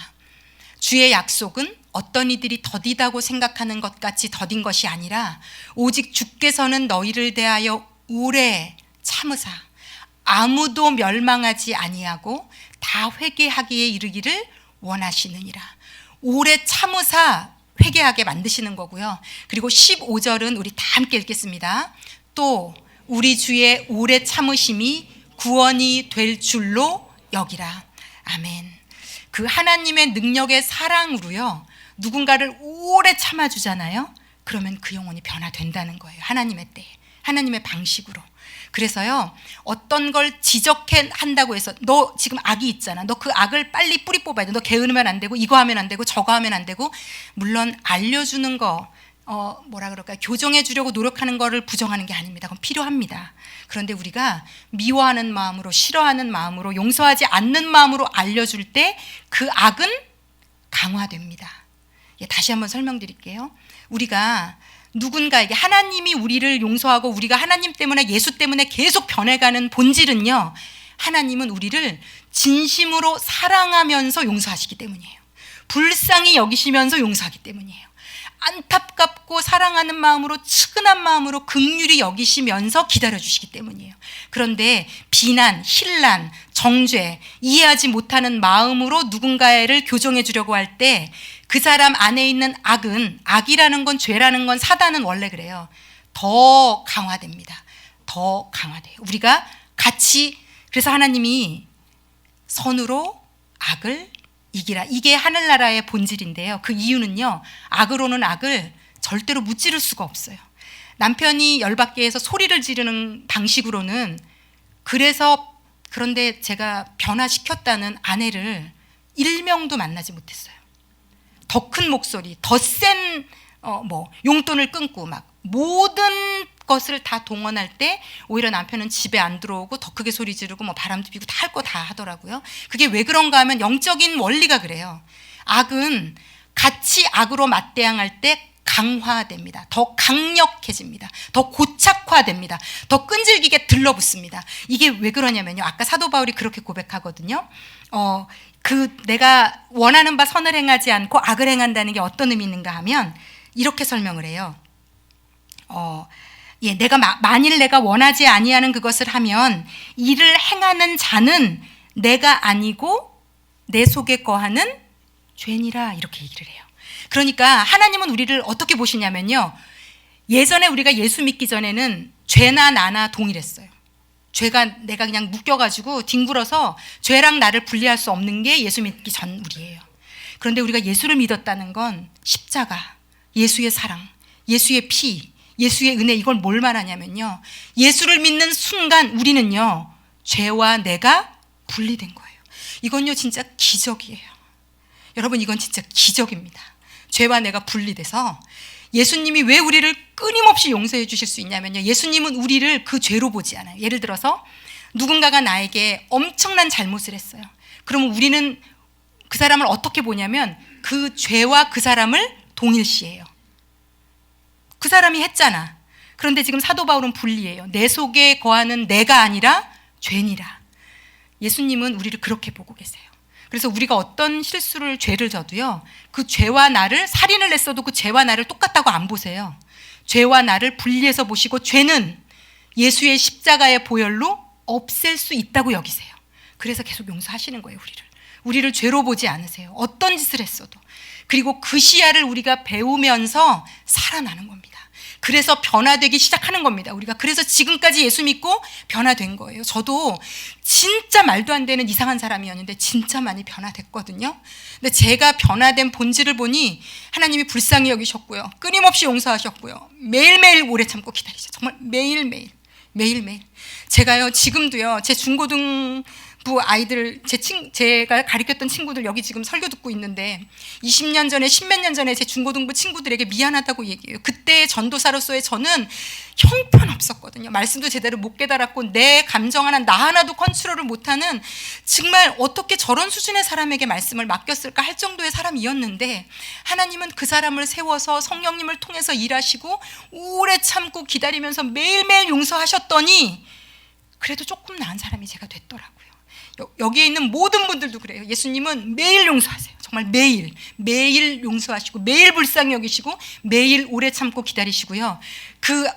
주의 약속은 어떤 이들이 더디다고 생각하는 것 같이 더딘 것이 아니라 오직 주께서는 너희를 대하여 오래 참으사 아무도 멸망하지 아니하고 다 회개하기에 이르기를 원하시느니라. 오래 참으사 회개하게 만드시는 거고요. 그리고 15절은 우리 다 함께 읽겠습니다. 또 우리 주의 오래 참으심이 구원이 될 줄로 여기라. 아멘. 그 하나님의 능력의 사랑으로요, 누군가를 오래 참아주잖아요. 그러면 그 영혼이 변화된다는 거예요. 하나님의 때에, 하나님의 방식으로. 그래서요, 어떤 걸 지적해 한다고 해서 너 지금 악이 있잖아, 너 그 악을 빨리 뿌리 뽑아야 돼, 너 게으르면 안 되고 이거 하면 안 되고 저거 하면 안 되고, 물론 알려주는 거 교정해 주려고 노력하는 거를 부정하는 게 아닙니다. 그건 필요합니다. 그런데 우리가 미워하는 마음으로, 싫어하는 마음으로, 용서하지 않는 마음으로 알려줄 때 그 악은 강화됩니다. 다시 한번 설명드릴게요. 우리가 누군가에게, 하나님이 우리를 용서하고 우리가 하나님 때문에, 예수 때문에 계속 변해가는 본질은요, 하나님은 우리를 진심으로 사랑하면서 용서하시기 때문이에요. 불쌍히 여기시면서 용서하기 때문이에요. 안타깝고 사랑하는 마음으로, 측은한 마음으로 긍휼히 여기시면서 기다려주시기 때문이에요. 그런데 비난, 혼란, 정죄, 이해하지 못하는 마음으로 누군가를 교정해 주려고 할 때 그 사람 안에 있는 악은, 악이라는 건, 죄라는 건, 사단은 원래 그래요. 더 강화됩니다. 더 강화돼요. 우리가 같이, 그래서 하나님이 선으로 악을 이기라. 이게 하늘나라의 본질인데요. 그 이유는요, 악으로는 악을 절대로 무찌를 수가 없어요. 남편이 열받게 해서 소리를 지르는 방식으로는, 그런데 제가 변화시켰다는 아내를 일명도 만나지 못했어요. 더 큰 목소리, 더 센 용돈을 끊고 막 모든 것을 다 동원할 때 오히려 남편은 집에 안 들어오고 더 크게 소리 지르고 바람도 피고 다 할 거 다 하더라고요. 그게 왜 그런가 하면 영적인 원리가 그래요. 악은 같이 악으로 맞대항할 때 강화됩니다. 더 강력해집니다. 더 고착화됩니다. 더 끈질기게 들러붙습니다. 이게 왜 그러냐면요, 아까 사도 바울이 그렇게 고백하거든요. 내가 원하는 바 선을 행하지 않고 악을 행한다는 게 어떤 의미 있는가 하면 이렇게 설명을 해요. 만일 내가 원하지 아니하는 그것을 하면 이를 행하는 자는 내가 아니고 내 속에 거하는 죄니라, 이렇게 얘기를 해요. 그러니까 하나님은 우리를 어떻게 보시냐면요, 예전에 우리가 예수 믿기 전에는 죄나 나나 동일했어요. 죄가 내가 그냥 묶여가지고 뒹굴어서 죄랑 나를 분리할 수 없는 게 예수 믿기 전 우리예요. 그런데 우리가 예수를 믿었다는 건 십자가, 예수의 사랑, 예수의 피, 예수의 은혜, 이걸 뭘 말하냐면요, 예수를 믿는 순간 우리는요, 죄와 내가 분리된 거예요. 이건요 진짜 기적이에요. 여러분, 이건 진짜 기적입니다. 죄와 내가 분리돼서 예수님이 왜 우리를 끊임없이 용서해 주실 수 있냐면요, 예수님은 우리를 그 죄로 보지 않아요. 예를 들어서 누군가가 나에게 엄청난 잘못을 했어요. 그러면 우리는 그 사람을 어떻게 보냐면 그 죄와 그 사람을 동일시해요. 그 사람이 했잖아. 그런데 지금 사도 바울은 분리해요. 내 속에 거하는 내가 아니라 죄니라. 예수님은 우리를 그렇게 보고 계세요. 그래서 우리가 어떤 실수를, 죄를 져도요, 그 죄와 나를, 살인을 했어도 그 죄와 나를 똑같다고 안 보세요. 죄와 나를 분리해서 보시고 죄는 예수의 십자가의 보혈로 없앨 수 있다고 여기세요. 그래서 계속 용서하시는 거예요. 우리를 죄로 보지 않으세요. 어떤 짓을 했어도. 그리고 그 시야를 우리가 배우면서 살아나는 겁니다. 그래서 변화되기 시작하는 겁니다. 우리가 그래서 지금까지 예수 믿고 변화된 거예요. 저도 진짜 말도 안 되는 이상한 사람이었는데 진짜 많이 변화됐거든요. 근데 제가 변화된 본질을 보니 하나님이 불쌍히 여기셨고요, 끊임없이 용서하셨고요, 매일매일 오래 참고 기다리죠. 정말 매일매일. 제가요 지금도요, 제 중고등부 아이들, 제가 가르쳤던 친구들 여기 지금 설교 듣고 있는데 20년 전에, 10몇 년 전에 제 중고등부 친구들에게 미안하다고 얘기해요. 그때 전도사로서의 저는 형편없었거든요. 말씀도 제대로 못 깨달았고 내 감정 하나, 나 하나도 컨트롤을 못하는, 정말 어떻게 저런 수준의 사람에게 말씀을 맡겼을까 할 정도의 사람이었는데 하나님은 그 사람을 세워서 성령님을 통해서 일하시고 오래 참고 기다리면서 매일매일 용서하셨더니 그래도 조금 나은 사람이 제가 됐더라고요. 여기에 있는 모든 분들도 그래요. 예수님은 매일 용서하세요. 정말 매일 용서하시고 매일 불쌍히 여기시고 매일 오래 참고 기다리시고요.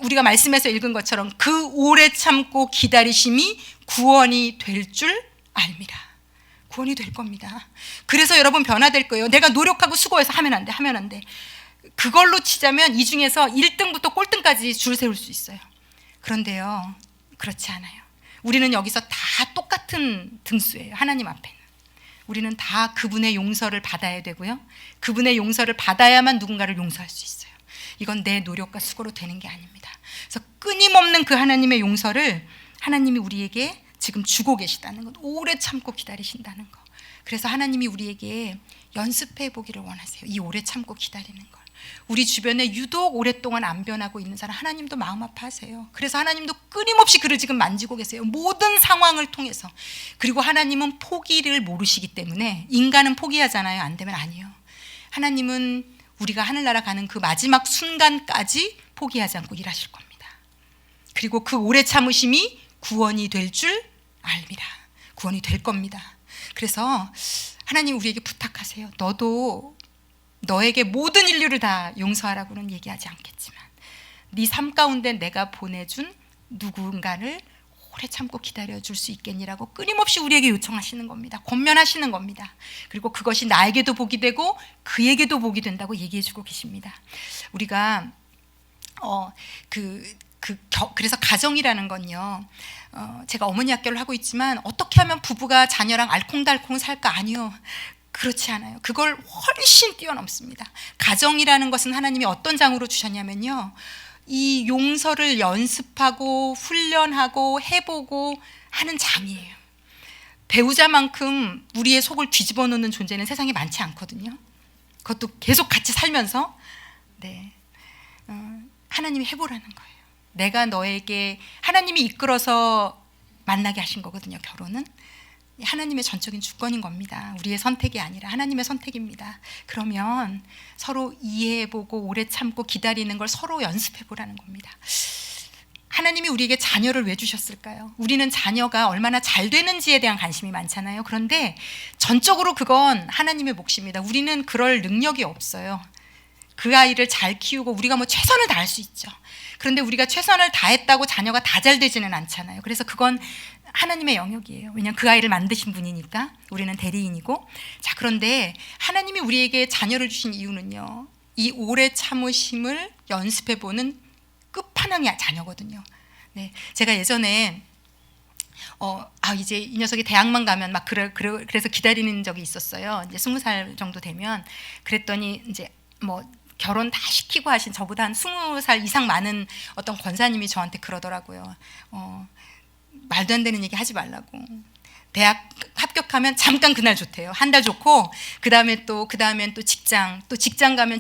우리가 말씀에서 읽은 것처럼 그 오래 참고 기다리심이 구원이 될 줄 알미라. 구원이 될 겁니다. 그래서 여러분 변화될 거예요. 내가 노력하고 수고해서 하면 안 돼. 그걸로 치자면 이 중에서 1등부터 꼴등까지 줄 세울 수 있어요. 그런데요, 그렇지 않아요. 우리는 여기서 다 똑같은 등수예요. 하나님 앞에는 우리는 다 그분의 용서를 받아야 되고요, 그분의 용서를 받아야만 누군가를 용서할 수 있어요. 이건 내 노력과 수고로 되는 게 아닙니다. 그래서 끊임없는 그 하나님의 용서를 하나님이 우리에게 지금 주고 계시다는 것, 오래 참고 기다리신다는 것. 그래서 하나님이 우리에게 연습해 보기를 원하세요. 이 오래 참고 기다리는 걸. 우리 주변에 유독 오랫동안 안 변하고 있는 사람, 하나님도 마음 아파하세요. 그래서 하나님도 끊임없이 그를 지금 만지고 계세요. 모든 상황을 통해서. 그리고 하나님은 포기를 모르시기 때문에, 인간은 포기하잖아요. 안 되면 아니에요. 하나님은 우리가 하늘나라 가는 그 마지막 순간까지 포기하지 않고 일하실 겁니다. 그리고 그 오래 참으심이 구원이 될 줄 알미라. 구원이 될 겁니다. 그래서 하나님 우리에게 부탁하세요. 너도 너에게 모든 인류를 다 용서하라고는 얘기하지 않겠지만 네 삶 가운데 내가 보내준 누군가를 오래 참고 기다려줄 수 있겠니라고 끊임없이 우리에게 요청하시는 겁니다. 권면하시는 겁니다. 그리고 그것이 나에게도 복이 되고 그에게도 복이 된다고 얘기해주고 계십니다. 우리가 그래서 가정이라는 건요, 제가 어머니 학교를 하고 있지만 어떻게 하면 부부가 자녀랑 알콩달콩 살까? 아니요, 그렇지 않아요. 그걸 훨씬 뛰어넘습니다. 가정이라는 것은 하나님이 어떤 장으로 주셨냐면요, 이 용서를 연습하고 훈련하고 해보고 하는 장이에요. 배우자만큼 우리의 속을 뒤집어 놓는 존재는 세상에 많지 않거든요. 그것도 계속 같이 살면서 하나님이 해보라는 거예요. 내가 너에게, 하나님이 이끌어서 만나게 하신 거거든요. 결혼은 하나님의 전적인 주권인 겁니다. 우리의 선택이 아니라 하나님의 선택입니다. 그러면 서로 이해해보고 오래 참고 기다리는 걸 서로 연습해보라는 겁니다. 하나님이 우리에게 자녀를 왜 주셨을까요? 우리는 자녀가 얼마나 잘 되는지에 대한 관심이 많잖아요. 그런데 전적으로 그건 하나님의 몫입니다. 우리는 그럴 능력이 없어요. 그 아이를 잘 키우고 우리가 뭐 최선을 다할 수 있죠. 그런데 우리가 최선을 다했다고 자녀가 다 잘 되지는 않잖아요. 그래서 그건 하나님의 영역이에요. 왜냐하면 그 아이를 만드신 분이니까. 우리는 대리인이고. 자, 그런데 하나님이 우리에게 자녀를 주신 이유는요, 이 오래 참으심을 연습해보는 끝판왕의 자녀거든요. 네, 제가 예전에 이제 이 녀석이 대학만 가면 막 그래서 기다리는 적이 있었어요. 이제 20살 정도 되면. 그랬더니 이제 뭐 결혼 다 시키고 하신 저보다 한 20살 이상 많은 어떤 권사님이 저한테 그러더라고요. 말도 안 되는 얘기 하지 말라고. 대학 합격하면 잠깐 그날 좋대요. 한 달 좋고 그다음엔 또 직장, 또 직장 가면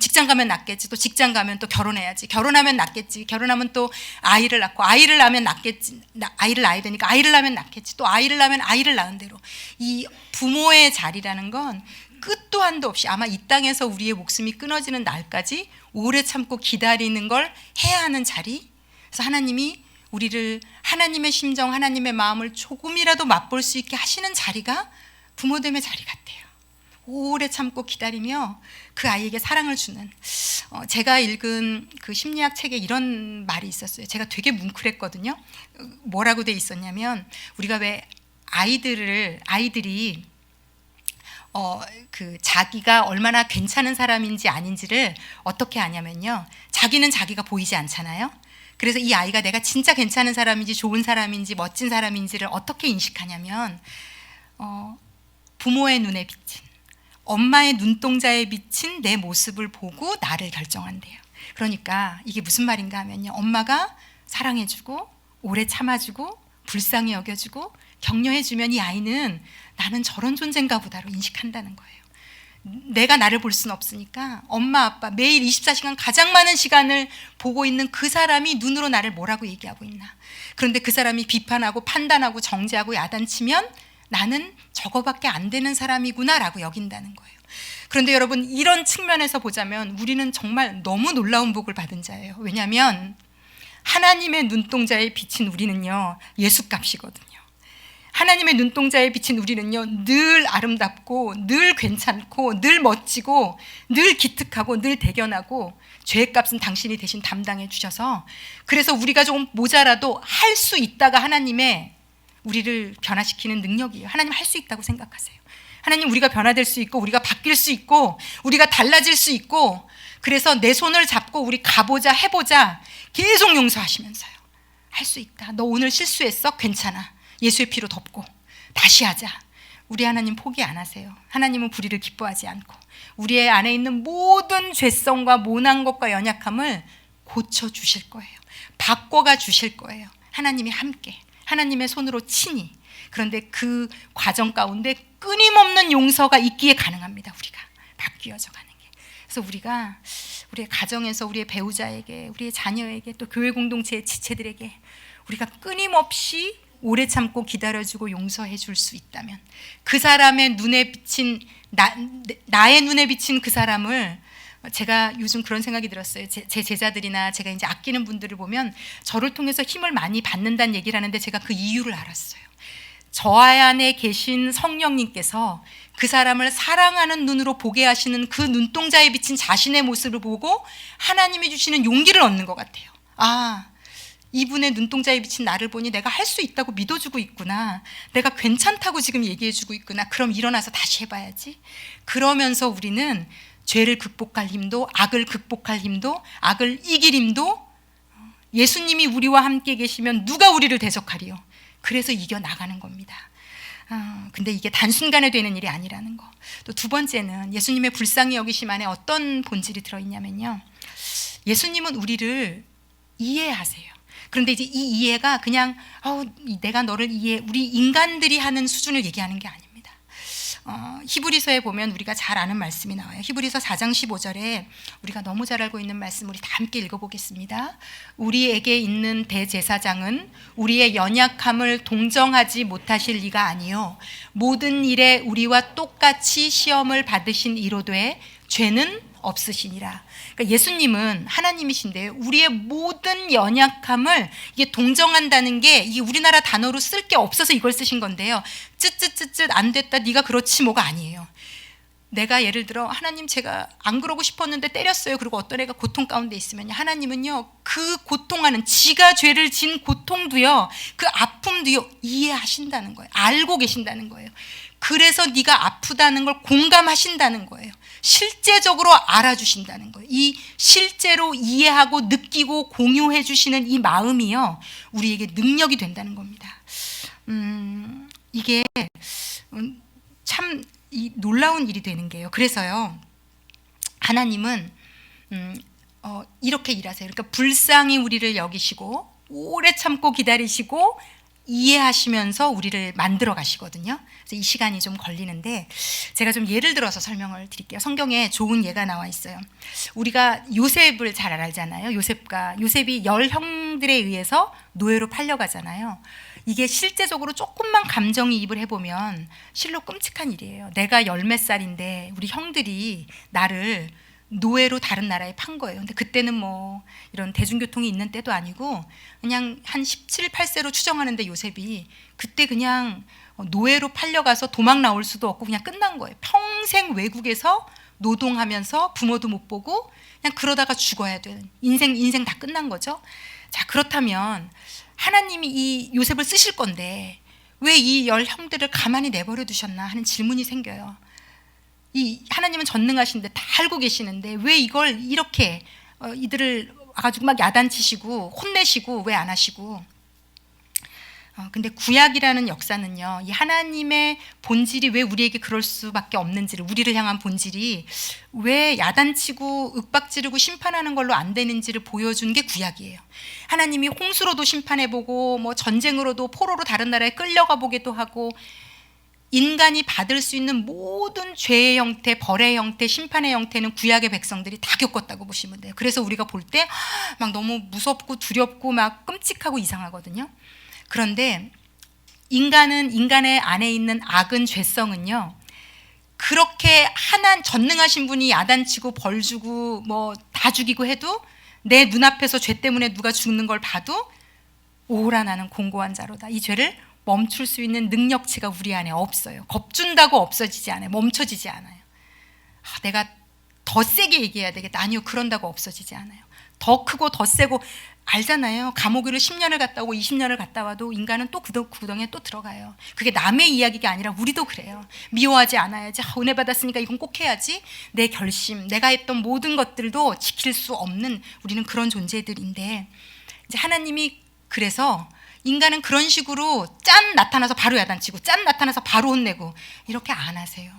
낫겠지, 또 직장 가면 또 결혼해야지, 결혼하면 낫겠지, 결혼하면 또 아이를 낳고 아이를 낳으면 낫겠지, 아이를 낳아야 되니까 아이를 낳으면 낫겠지, 또 아이를 낳으면 아이를 낳은 대로 이 부모의 자리라는 건 끝도 한도 없이 아마 이 땅에서 우리의 목숨이 끊어지는 날까지 오래 참고 기다리는 걸 해야 하는 자리. 그래서 하나님이 우리를 하나님의 심정, 하나님의 마음을 조금이라도 맛볼 수 있게 하시는 자리가 부모됨의 자리 같아요. 오래 참고 기다리며 그 아이에게 사랑을 주는. 제가 읽은 그 심리학 책에 이런 말이 있었어요. 제가 되게 뭉클했거든요. 뭐라고 돼 있었냐면, 우리가 왜 아이들이 자기가 얼마나 괜찮은 사람인지 아닌지를 어떻게 아냐면요, 자기는 자기가 보이지 않잖아요. 그래서 이 아이가 내가 진짜 괜찮은 사람인지 좋은 사람인지 멋진 사람인지를 어떻게 인식하냐면, 부모의 눈에 비친, 엄마의 눈동자에 비친 내 모습을 보고 나를 결정한대요. 그러니까 이게 무슨 말인가 하면요, 엄마가 사랑해주고 오래 참아주고 불쌍히 여겨주고 격려해주면 이 아이는 나는 저런 존재인가 보다로 인식한다는 거예요. 내가 나를 볼 수는 없으니까 엄마 아빠 매일 24시간 가장 많은 시간을 보고 있는 그 사람이 눈으로 나를 뭐라고 얘기하고 있나. 그런데 그 사람이 비판하고 판단하고 정죄하고 야단치면 나는 저거밖에 안 되는 사람이구나 라고 여긴다는 거예요. 그런데 여러분, 이런 측면에서 보자면 우리는 정말 너무 놀라운 복을 받은 자예요. 왜냐하면 하나님의 눈동자에 비친 우리는요, 예수값이거든요. 하나님의 눈동자에 비친 우리는요, 늘 아름답고 늘 괜찮고 늘 멋지고 늘 기특하고 늘 대견하고, 죄값은 당신이 대신 담당해 주셔서, 그래서 우리가 조금 모자라도 할 수 있다가 하나님의 우리를 변화시키는 능력이에요. 하나님 할 수 있다고 생각하세요. 하나님, 우리가 변화될 수 있고 우리가 바뀔 수 있고 우리가 달라질 수 있고, 그래서 내 손을 잡고 우리 가보자 해보자 계속 용서하시면서요, 할 수 있다. 너 오늘 실수했어? 괜찮아. 예수의 피로 덮고 다시 하자. 우리 하나님 포기 안 하세요. 하나님은 불의를 기뻐하지 않고 우리의 안에 있는 모든 죄성과 모난 것과 연약함을 고쳐주실 거예요. 바꿔가 주실 거예요. 하나님이 함께, 하나님의 손으로 친히. 그런데 그 과정 가운데 끊임없는 용서가 있기에 가능합니다. 우리가 바뀌어져 가는 게. 그래서 우리가 우리의 가정에서 우리의 배우자에게, 우리의 자녀에게, 또 교회 공동체의 지체들에게 우리가 끊임없이 오래 참고 기다려주고 용서해 줄 수 있다면, 그 사람의 눈에 비친 나의 눈에 비친 그 사람을, 제가 요즘 그런 생각이 들었어요. 제 제자들이나 제가 이제 아끼는 분들을 보면 저를 통해서 힘을 많이 받는다는 얘기를 하는데 제가 그 이유를 알았어요. 저 안에 계신 성령님께서 그 사람을 사랑하는 눈으로 보게 하시는 그 눈동자에 비친 자신의 모습을 보고 하나님이 주시는 용기를 얻는 것 같아요. 아, 이분의 눈동자에 비친 나를 보니 내가 할 수 있다고 믿어주고 있구나. 내가 괜찮다고 지금 얘기해주고 있구나. 그럼 일어나서 다시 해봐야지. 그러면서 우리는 죄를 극복할 힘도, 악을 극복할 힘도, 악을 이길 힘도, 예수님이 우리와 함께 계시면 누가 우리를 대적하리요. 그래서 이겨나가는 겁니다. 근데 이게 단순간에 되는 일이 아니라는 거. 또 두 번째는 예수님의 불쌍히 여기심 안에 어떤 본질이 들어있냐면요, 예수님은 우리를 이해하세요. 그런데 이제 이 이해가 그냥 내가 너를 이해해, 우리 인간들이 하는 수준을 얘기하는 게 아닙니다. 히브리서에 보면 우리가 잘 아는 말씀이 나와요. 히브리서 4장 15절에 우리가 너무 잘 알고 있는 말씀, 우리 다 함께 읽어보겠습니다. 우리에게 있는 대제사장은 우리의 연약함을 동정하지 못하실 리가 아니요 모든 일에 우리와 똑같이 시험을 받으신 이로되 죄는 없으시니라. 그러니까 예수님은 하나님이신데 우리의 모든 연약함을 이게 동정한다는 게, 이게 우리나라 단어로 쓸 게 없어서 이걸 쓰신 건데요. 쯧쯧쯧쯧 안 됐다, 네가 그렇지 뭐가 아니에요. 내가 예를 들어 하나님 제가 안 그러고 싶었는데 때렸어요. 그리고 어떤 애가 고통 가운데 있으면 하나님은요 그 고통하는, 지가 죄를 진 고통도요, 그 아픔도요 이해하신다는 거예요. 알고 계신다는 거예요. 그래서 네가 아프다는 걸 공감하신다는 거예요. 실제적으로 알아주신다는 거예요. 이 실제로 이해하고 느끼고 공유해 주시는 이 마음이요 우리에게 능력이 된다는 겁니다. 이게 참 놀라운 일이 되는 게요. 그래서요 하나님은 이렇게 일하세요. 그러니까 불쌍히 우리를 여기시고 오래 참고 기다리시고 이해하시면서 우리를 만들어 가시거든요. 그래서 이 시간이 좀 걸리는데 제가 좀 예를 들어서 설명을 드릴게요. 성경에 좋은 예가 나와 있어요. 우리가 요셉을 잘 알잖아요. 요셉이 10형들에 의해서 노예로 팔려가잖아요. 이게 실제적으로 조금만 감정이입을 해보면 실로 끔찍한 일이에요. 내가 10몇 살인데 우리 형들이 나를 노예로 다른 나라에 판 거예요. 근데 그때는 뭐 이런 대중교통이 있는 때도 아니고 그냥 한 17, 8세로 추정하는데 요셉이 그때 그냥 노예로 팔려가서 도망 나올 수도 없고 그냥 끝난 거예요. 평생 외국에서 노동하면서 부모도 못 보고 그냥 그러다가 죽어야 되는 인생 다 끝난 거죠. 자, 그렇다면 하나님이 이 요셉을 쓰실 건데 왜 이 10형들을 가만히 내버려 두셨나 하는 질문이 생겨요. 이 하나님은 전능하신데 다 알고 계시는데 왜 이걸 이렇게 이들을 가지고 막 야단치시고 혼내시고 왜 안 하시고. 근데 구약이라는 역사는요, 이 하나님의 본질이 왜 우리에게 그럴 수밖에 없는지를, 우리를 향한 본질이 왜 야단치고 윽박지르고 심판하는 걸로 안 되는지를 보여준 게 구약이에요. 하나님이 홍수로도 심판해보고 뭐 전쟁으로도 포로로 다른 나라에 끌려가 보기도 하고 인간이 받을 수 있는 모든 죄의 형태, 벌의 형태, 심판의 형태는 구약의 백성들이 다 겪었다고 보시면 돼요. 그래서 우리가 볼 때 막 너무 무섭고 두렵고 막 끔찍하고 이상하거든요. 그런데 인간의 안에 있는 악은, 죄성은요, 그렇게 전능하신 분이 야단치고 벌 주고 뭐 다 죽이고 해도 내 눈앞에서 죄 때문에 누가 죽는 걸 봐도 오라 나는 공고한 자로다. 이 죄를 멈출 수 있는 능력치가 우리 안에 없어요. 겁준다고 없어지지 않아요. 멈춰지지 않아요. 내가 더 세게 얘기해야 되겠다. 아니요, 그런다고 없어지지 않아요. 더 크고 더 세고, 알잖아요. 감옥을 10년을 갔다 오고 20년을 갔다 와도 인간은 또 구덩이에 또 들어가요. 그게 남의 이야기가 아니라 우리도 그래요. 미워하지 않아야지. 은혜 받았으니까 이건 꼭 해야지. 내 결심, 내가 했던 모든 것들도 지킬 수 없는 우리는 그런 존재들인데, 이제 하나님이 그래서 인간은 그런 식으로 짠 나타나서 바로 야단치고 짠 나타나서 바로 혼내고 이렇게 안 하세요.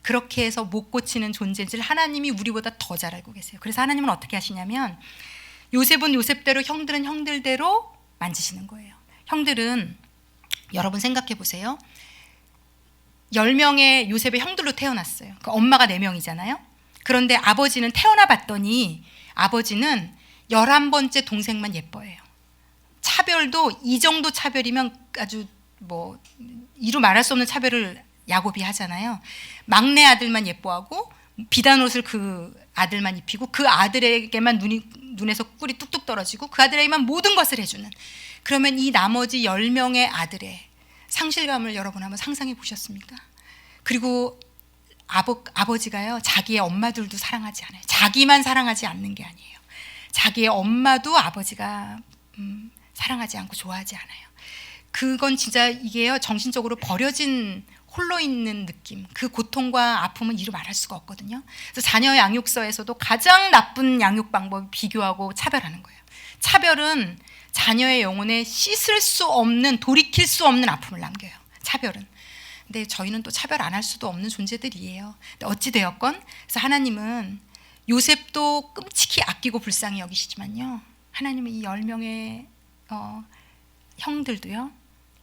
그렇게 해서 못 고치는 존재를 하나님이 우리보다 더 잘 알고 계세요. 그래서 하나님은 어떻게 하시냐면 요셉은 요셉대로, 형들은 형들대로 만지시는 거예요. 형들은, 여러분 생각해 보세요. 10명의 요셉의 형들로 태어났어요. 그 엄마가 4명이잖아요. 그런데 아버지는 태어나 봤더니 아버지는 11번째 동생만 예뻐해요. 차별도 이 정도 차별이면 아주 뭐 이루 말할 수 없는 차별을 야곱이 하잖아요. 막내 아들만 예뻐하고 비단 옷을 그 아들만 입히고 그 아들에게만 눈에서 꿀이 뚝뚝 떨어지고 그 아들에게만 모든 것을 해주는. 그러면 이 나머지 10명의 아들의 상실감을 여러분 한번 상상해 보셨습니까? 그리고 아버지가요, 자기의 엄마들도 사랑하지 않아요. 자기만 사랑하지 않는 게 아니에요. 자기의 엄마도 아버지가 사랑하지 않고 좋아하지 않아요. 그건 진짜 이게요, 정신적으로 버려진 홀로 있는 느낌, 그 고통과 아픔은 이루 말할 수가 없거든요. 그래서 자녀 양육서에서도 가장 나쁜 양육 방법이 비교하고 차별하는 거예요. 차별은 자녀의 영혼에 씻을 수 없는, 돌이킬 수 없는 아픔을 남겨요. 차별은. 근데 저희는 또 차별 안 할 수도 없는 존재들이에요. 근데 어찌 되었건, 그래서 하나님은 요셉도 끔찍히 아끼고 불쌍히 여기시지만요, 하나님은 이 10명의 형들도요,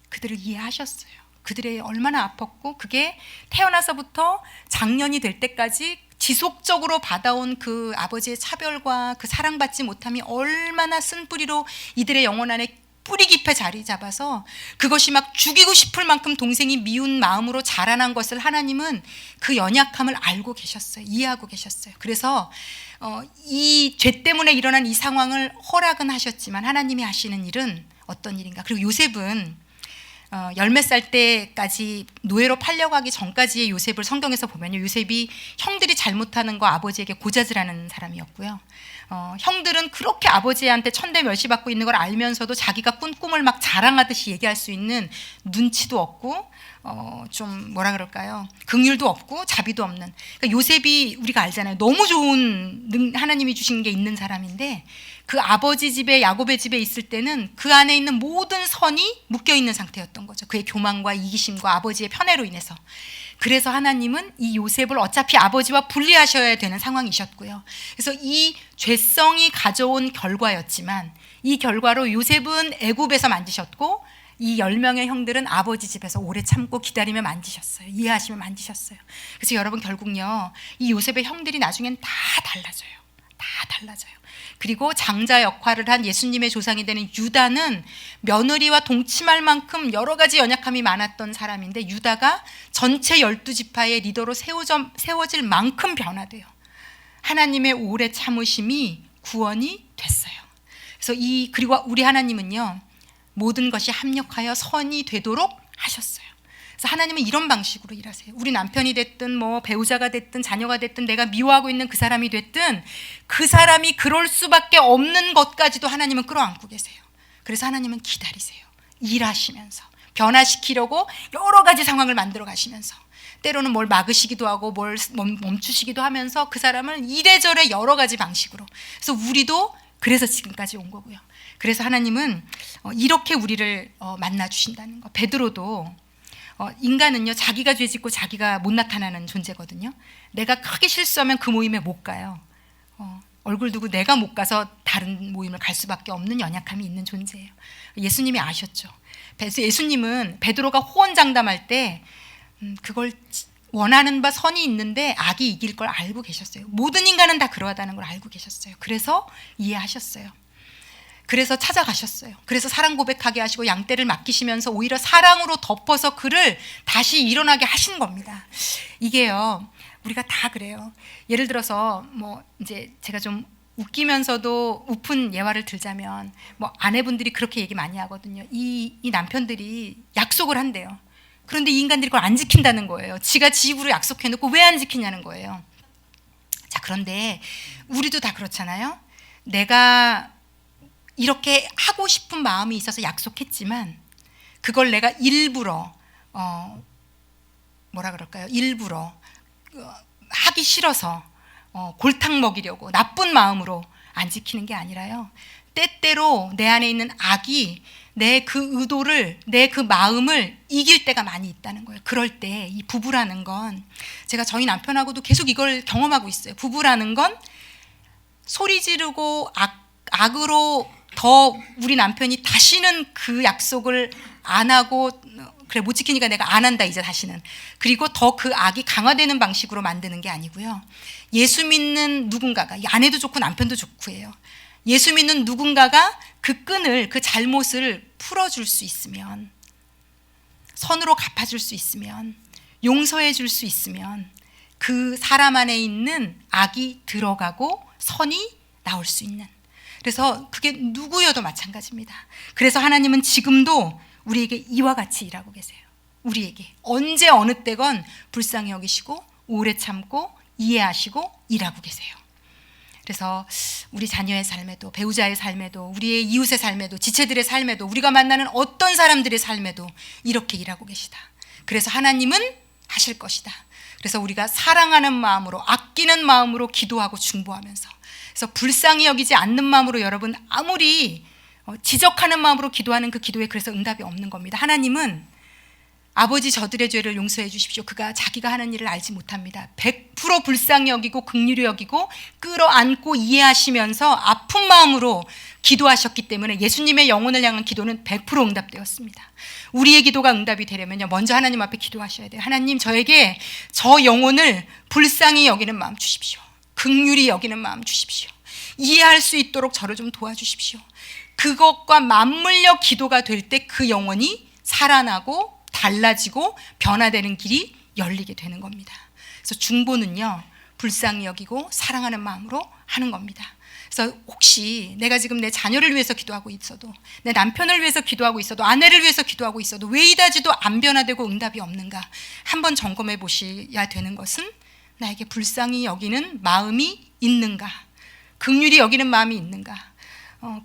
그들을 이해하셨어요. 그들이 얼마나 아팠고, 그게 태어나서부터 장년이 될 때까지 지속적으로 받아온 그 아버지의 차별과 그 사랑받지 못함이 얼마나 쓴뿌리로 이들의 영혼 안에 뿌리 깊이 자리 잡아서 그것이 막 죽이고 싶을 만큼 동생이 미운 마음으로 자라난 것을 하나님은 그 연약함을 알고 계셨어요. 이해하고 계셨어요. 그래서 이 죄 때문에 일어난 이 상황을 허락은 하셨지만 하나님이 하시는 일은 어떤 일인가. 그리고 요셉은 열몇 살 때까지 노예로 팔려가기 전까지의 요셉을 성경에서 보면요, 요셉이 형들이 잘못하는 거 아버지에게 고자질하는 사람이었고요. 형들은 그렇게 아버지한테 천대 멸시받고 있는 걸 알면서도 자기가 꾼 꿈을 막 자랑하듯이 얘기할 수 있는 눈치도 없고, 좀 뭐라 그럴까요? 긍휼도 없고 자비도 없는. 그러니까 요셉이 우리가 알잖아요. 너무 좋은 하나님이 주신 게 있는 사람인데, 그 아버지 집에, 야곱의 집에 있을 때는 그 안에 있는 모든 선이 묶여 있는 상태였던 거죠. 그의 교만과 이기심과 아버지의 편애로 인해서. 그래서 하나님은 이 요셉을 어차피 아버지와 분리하셔야 되는 상황이셨고요. 그래서 이 죄성이 가져온 결과였지만, 이 결과로 요셉은 애굽에서 만지셨고, 이 10명의 형들은 아버지 집에서 오래 참고 기다리며 만지셨어요. 이해하시며 만지셨어요. 그래서 여러분, 결국요, 이 요셉의 형들이 나중엔 다 달라져요. 다 달라져요. 그리고 장자 역할을 한 예수님의 조상이 되는 유다는 며느리와 동침할 만큼 여러 가지 연약함이 많았던 사람인데, 유다가 전체 12지파의 리더로 세워질 만큼 변화돼요. 하나님의 오래 참으심이 구원이 됐어요. 그래서 그리고 우리 하나님은요, 모든 것이 합력하여 선이 되도록 하셨어요. 그래서 하나님은 이런 방식으로 일하세요. 우리 남편이 됐든 뭐 배우자가 됐든 자녀가 됐든 내가 미워하고 있는 그 사람이 됐든 그 사람이 그럴 수밖에 없는 것까지도 하나님은 끌어안고 계세요. 그래서 하나님은 기다리세요. 일하시면서 변화시키려고 여러 가지 상황을 만들어 가시면서, 때로는 뭘 막으시기도 하고 뭘 멈추시기도 하면서 그 사람을 이래저래 여러 가지 방식으로. 그래서 우리도 그래서 지금까지 온 거고요. 그래서 하나님은 이렇게 우리를 만나 주신다는 거. 베드로도 인간은요, 자기가 죄짓고 자기가 못 나타나는 존재거든요. 내가 크게 실수하면 그 모임에 못 가요. 얼굴 두고 내가 못 가서 다른 모임을 갈 수밖에 없는 연약함이 있는 존재예요. 예수님이 아셨죠. 예수님은 베드로가 호언장담할 때 그걸 원하는 바 선이 있는데 악이 이길 걸 알고 계셨어요. 모든 인간은 다 그러하다는 걸 알고 계셨어요. 그래서 이해하셨어요. 그래서 찾아가셨어요. 그래서 사랑 고백하게 하시고 양떼를 맡기시면서 오히려 사랑으로 덮어서 그를 다시 일어나게 하신 겁니다. 이게요, 우리가 다 그래요. 예를 들어서 뭐 이제 제가 좀 웃기면서도 우픈 예화를 들자면, 뭐 아내분들이 그렇게 얘기 많이 하거든요. 이 남편들이 약속을 한대요. 그런데 이 인간들이 그걸 안 지킨다는 거예요. 지가 지 입으로 약속해놓고 왜 안 지키냐는 거예요. 자, 그런데 우리도 다 그렇잖아요. 내가 이렇게 하고 싶은 마음이 있어서 약속했지만 그걸 내가 일부러 뭐라 그럴까요? 일부러 하기 싫어서 골탕 먹이려고 나쁜 마음으로 안 지키는 게 아니라요, 때때로 내 안에 있는 악이 내 그 의도를, 내 그 마음을 이길 때가 많이 있다는 거예요. 그럴 때 이 부부라는 건, 제가 저희 남편하고도 계속 이걸 경험하고 있어요. 부부라는 건 소리 지르고 악으로 더 우리 남편이 다시는 그 약속을 안 하고, 그래 못 지키니까 내가 안 한다 이제 다시는, 그리고 더 그 악이 강화되는 방식으로 만드는 게 아니고요, 예수 믿는 누군가가, 아내도 좋고 남편도 좋고예요, 예수 믿는 누군가가 그 끈을, 그 잘못을 풀어줄 수 있으면, 선으로 갚아줄 수 있으면, 용서해 줄 수 있으면 그 사람 안에 있는 악이 들어가고 선이 나올 수 있는, 그래서 그게 누구여도 마찬가지입니다. 그래서 하나님은 지금도 우리에게 이와 같이 일하고 계세요. 우리에게 언제 어느 때건 불쌍히 여기시고 오래 참고 이해하시고 일하고 계세요. 그래서 우리 자녀의 삶에도, 배우자의 삶에도, 우리의 이웃의 삶에도, 지체들의 삶에도, 우리가 만나는 어떤 사람들의 삶에도 이렇게 일하고 계시다. 그래서 하나님은 하실 것이다. 그래서 우리가 사랑하는 마음으로, 아끼는 마음으로 기도하고 중보하면서, 그래서 불쌍히 여기지 않는 마음으로 여러분 아무리 지적하는 마음으로 기도하는 그 기도에 그래서 응답이 없는 겁니다. 하나님은 아버지 저들의 죄를 용서해 주십시오. 그가 자기가 하는 일을 알지 못합니다. 100% 불쌍히 여기고 긍휼히 여기고 끌어안고 이해하시면서 아픈 마음으로 기도하셨기 때문에 예수님의 영혼을 향한 기도는 100% 응답되었습니다. 우리의 기도가 응답이 되려면요, 먼저 하나님 앞에 기도하셔야 돼요. 하나님, 저에게 저 영혼을 불쌍히 여기는 마음 주십시오. 긍휼히 여기는 마음 주십시오. 이해할 수 있도록 저를 좀 도와주십시오. 그것과 맞물려 기도가 될 때 그 영혼이 살아나고 달라지고 변화되는 길이 열리게 되는 겁니다. 그래서 중보는요, 불쌍히 여기고 사랑하는 마음으로 하는 겁니다. 그래서 혹시 내가 지금 내 자녀를 위해서 기도하고 있어도, 내 남편을 위해서 기도하고 있어도, 아내를 위해서 기도하고 있어도 왜 이다지도 안 변화되고 응답이 없는가 한번 점검해 보셔야 되는 것은, 나에게 불쌍히 여기는 마음이 있는가, 긍휼히 여기는 마음이 있는가,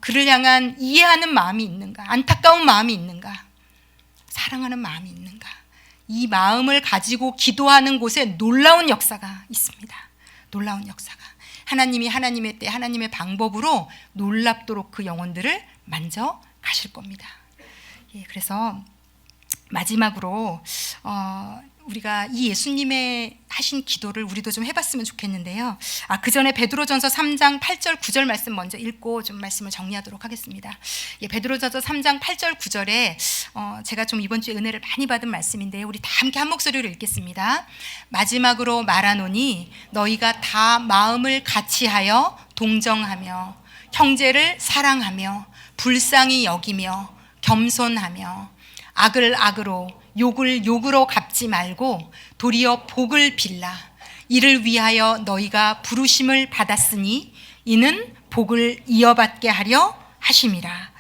그를 향한 이해하는 마음이 있는가, 안타까운 마음이 있는가, 사랑하는 마음이 있는가. 이 마음을 가지고 기도하는 곳에 놀라운 역사가 있습니다. 놀라운 역사가. 하나님이 하나님의 때, 하나님의 방법으로 놀랍도록 그 영혼들을 만져 가실 겁니다. 예, 그래서 마지막으로 우리가 이 예수님의 하신 기도를 우리도 좀 해봤으면 좋겠는데요. 그 전에 베드로전서 3장 8절 9절 말씀 먼저 읽고 좀 말씀을 정리하도록 하겠습니다. 예, 베드로전서 3장 8절 9절에 제가 좀 이번 주에 은혜를 많이 받은 말씀인데요. 우리 다 함께 한 목소리로 읽겠습니다. 마지막으로 말하노니 너희가 다 마음을 같이하여 동정하며 형제를 사랑하며 불쌍히 여기며 겸손하며 악을 악으로 욕을 욕으로 갚지 말고 도리어 복을 빌라. 이를 위하여 너희가 부르심을 받았으니 이는 복을 이어받게 하려 하심이라.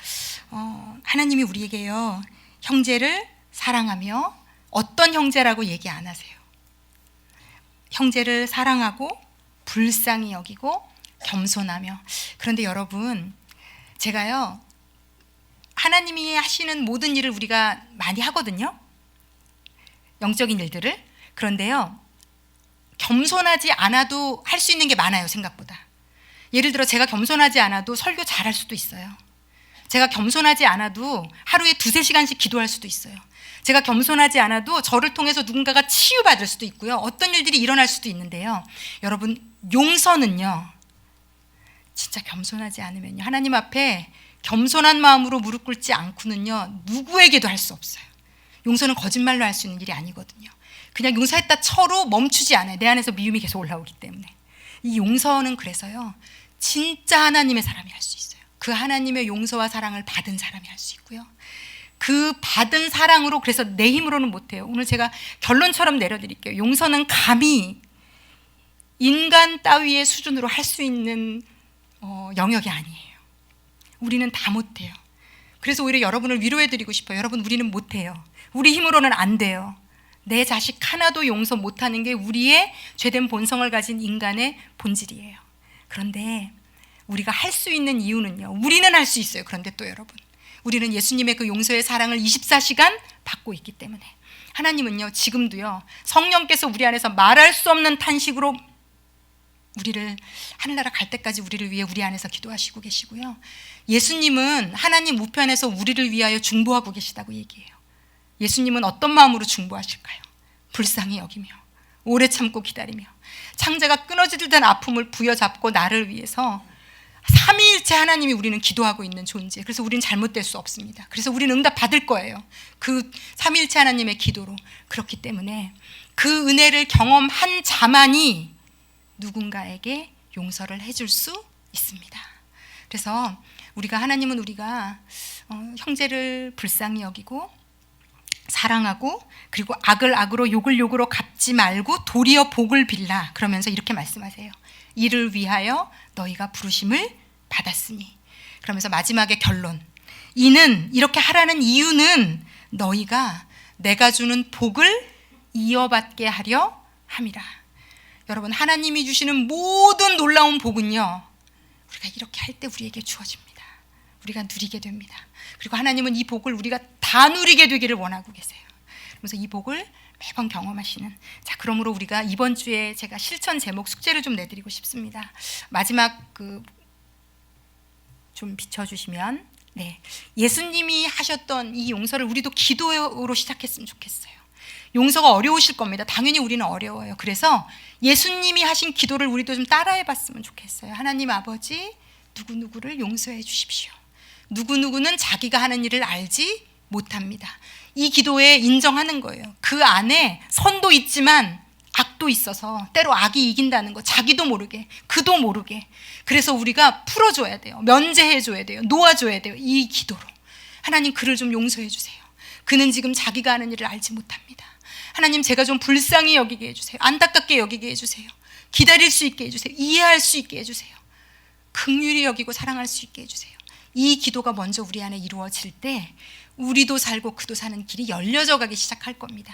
하나님이 우리에게요, 형제를 사랑하며, 어떤 형제라고 얘기 안 하세요. 형제를 사랑하고 불쌍히 여기고 겸손하며. 그런데 여러분, 제가요, 하나님이 하시는 모든 일을 우리가 많이 하거든요. 영적인 일들을. 그런데요, 겸손하지 않아도 할 수 있는 게 많아요, 생각보다. 예를 들어 제가 겸손하지 않아도 설교 잘할 수도 있어요. 제가 겸손하지 않아도 하루에 2-3시간씩 기도할 수도 있어요. 제가 겸손하지 않아도 저를 통해서 누군가가 치유받을 수도 있고요. 어떤 일들이 일어날 수도 있는데요. 여러분, 용서는요, 진짜 겸손하지 않으면요, 하나님 앞에 겸손한 마음으로 무릎 꿇지 않고는요, 누구에게도 할 수 없어요. 용서는 거짓말로 할 수 있는 일이 아니거든요. 그냥 용서했다 쳐로 멈추지 않아요. 내 안에서 미움이 계속 올라오기 때문에. 이 용서는 그래서요, 진짜 하나님의 사람이 할 수 있어요. 그 하나님의 용서와 사랑을 받은 사람이 할 수 있고요. 그 받은 사랑으로, 그래서 내 힘으로는 못해요. 오늘 제가 결론처럼 내려드릴게요. 용서는 감히 인간 따위의 수준으로 할 수 있는 영역이 아니에요. 우리는 다 못해요. 그래서 오히려 여러분을 위로해드리고 싶어요. 여러분, 우리는 못해요. 우리 힘으로는 안 돼요. 내 자식 하나도 용서 못하는 게 우리의 죄된 본성을 가진 인간의 본질이에요. 그런데 우리가 할 수 있는 이유는요, 우리는 할 수 있어요. 그런데 또 여러분, 우리는 예수님의 그 용서의 사랑을 24시간 받고 있기 때문에, 하나님은요, 지금도요, 성령께서 우리 안에서 말할 수 없는 탄식으로 우리를 하늘나라 갈 때까지 우리를 위해 우리 안에서 기도하시고 계시고요. 예수님은 하나님 우편에서 우리를 위하여 중보하고 계시다고 얘기해요. 예수님은 어떤 마음으로 중보하실까요? 불쌍히 여기며 오래 참고 기다리며 창자가 끊어지듯한 아픔을 부여잡고 나를 위해서 삼위일체 하나님이 우리는 기도하고 있는 존재. 그래서 우리는 잘못될 수 없습니다. 그래서 우리는 응답 받을 거예요. 그 삼위일체 하나님의 기도로. 그렇기 때문에 그 은혜를 경험한 자만이 누군가에게 용서를 해줄 수 있습니다. 그래서 하나님은 우리가 형제를 불쌍히 여기고 사랑하고, 그리고 악을 악으로 욕을 욕으로 갚지 말고 도리어 복을 빌라, 그러면서 이렇게 말씀하세요. 이를 위하여 너희가 부르심을 받았으니. 그러면서 마지막에 결론, 이는, 이렇게 하라는 이유는 너희가 내가 주는 복을 이어받게 하려 함이라. 여러분, 하나님이 주시는 모든 놀라운 복은요, 우리가 이렇게 할 때 우리에게 주어집니다. 우리가 누리게 됩니다. 그리고 하나님은 이 복을 우리가 다 누리게 되기를 원하고 계세요. 그래서 이 복을 매번 경험하시는. 자, 그러므로 우리가 이번 주에 제가 실천 제목 숙제를 좀 내드리고 싶습니다. 마지막 좀 비춰주시면, 네, 예수님이 하셨던 이 용서를 우리도 기도로 시작했으면 좋겠어요. 용서가 어려우실 겁니다. 당연히 우리는 어려워요. 그래서 예수님이 하신 기도를 우리도 좀 따라해봤으면 좋겠어요. 하나님 아버지, 누구누구를 용서해 주십시오. 누구누구는 자기가 하는 일을 알지 못합니다. 이 기도에 인정하는 거예요. 그 안에 선도 있지만 악도 있어서 때로 악이 이긴다는 거, 자기도 모르게, 그도 모르게. 그래서 우리가 풀어줘야 돼요. 면제해줘야 돼요. 놓아줘야 돼요. 이 기도로. 하나님, 그를 좀 용서해 주세요. 그는 지금 자기가 하는 일을 알지 못합니다. 하나님, 제가 좀 불쌍히 여기게 해주세요. 안타깝게 여기게 해주세요. 기다릴 수 있게 해주세요. 이해할 수 있게 해주세요. 긍휼히 여기고 사랑할 수 있게 해주세요. 이 기도가 먼저 우리 안에 이루어질 때 우리도 살고 그도 사는 길이 열려져 가기 시작할 겁니다.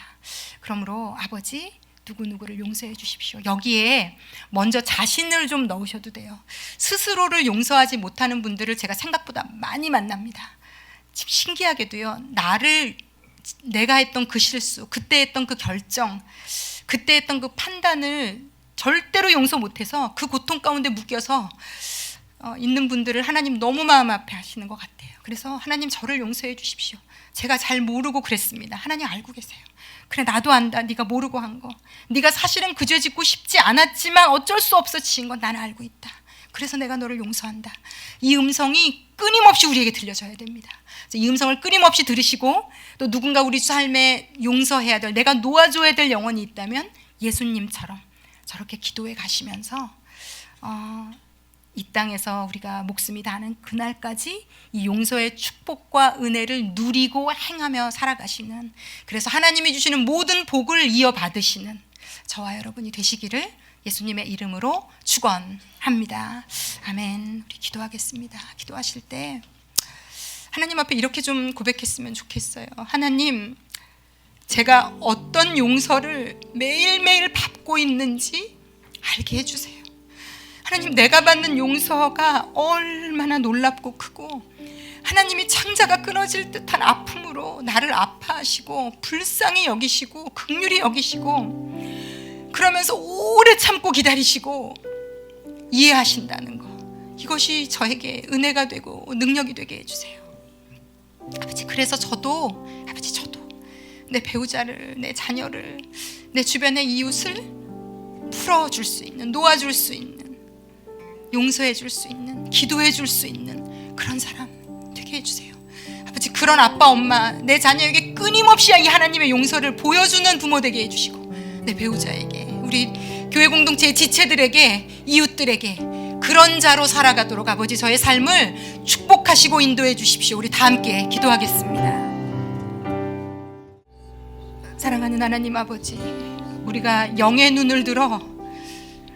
그러므로 아버지, 누구누구를 용서해 주십시오. 여기에 먼저 자신을 좀 넣으셔도 돼요. 스스로를 용서하지 못하는 분들을 제가 생각보다 많이 만납니다. 신기하게도요, 내가 했던 그 실수, 그때 했던 그 결정, 그때 했던 그 판단을 절대로 용서 못해서 그 고통 가운데 묶여서 있는 분들을 하나님 너무 마음 아파 하시는 것 같아요. 그래서 하나님, 저를 용서해 주십시오. 제가 잘 모르고 그랬습니다. 하나님 알고 계세요. 그래, 나도 안다. 네가 모르고 한 거. 네가 사실은 그 죄 짓고 싶지 않았지만 어쩔 수 없어 지은 건 나는 알고 있다. 그래서 내가 너를 용서한다. 이 음성이 끊임없이 우리에게 들려져야 됩니다. 이 음성을 끊임없이 들으시고, 또 누군가 우리 삶에 용서해야 될, 내가 놓아줘야 될 영혼이 있다면 예수님처럼 저렇게 기도해 가시면서 이 땅에서 우리가 목숨이 다하는 그날까지 이 용서의 축복과 은혜를 누리고 행하며 살아가시는, 그래서 하나님이 주시는 모든 복을 이어받으시는 저와 여러분이 되시기를 예수님의 이름으로 축원합니다. 아멘. 우리 기도하겠습니다. 기도하실 때 하나님 앞에 이렇게 좀 고백했으면 좋겠어요. 하나님, 제가 어떤 용서를 매일매일 받고 있는지 알게 해주세요. 하나님, 내가 받는 용서가 얼마나 놀랍고 크고, 하나님이 창자가 끊어질 듯한 아픔으로 나를 아파하시고 불쌍히 여기시고 긍휼히 여기시고, 그러면서 오래 참고 기다리시고 이해하신다는 거, 이것이 저에게 은혜가 되고 능력이 되게 해주세요. 아버지, 그래서 저도 내 배우자를, 내 자녀를, 내 주변의 이웃을 풀어줄 수 있는, 놓아줄 수 있는, 용서해 줄 수 있는, 기도해 줄 수 있는 그런 사람 되게 해주세요. 아버지, 그런 아빠, 엄마, 내 자녀에게 끊임없이 이 하나님의 용서를 보여주는 부모 되게 해주시고, 내 배우자에게, 우리 교회 공동체의 지체들에게, 이웃들에게 그런 자로 살아가도록 아버지, 저의 삶을 축복하시고 인도해 주십시오. 우리 다 함께 기도하겠습니다. 사랑하는 하나님 아버지, 우리가 영의 눈을 들어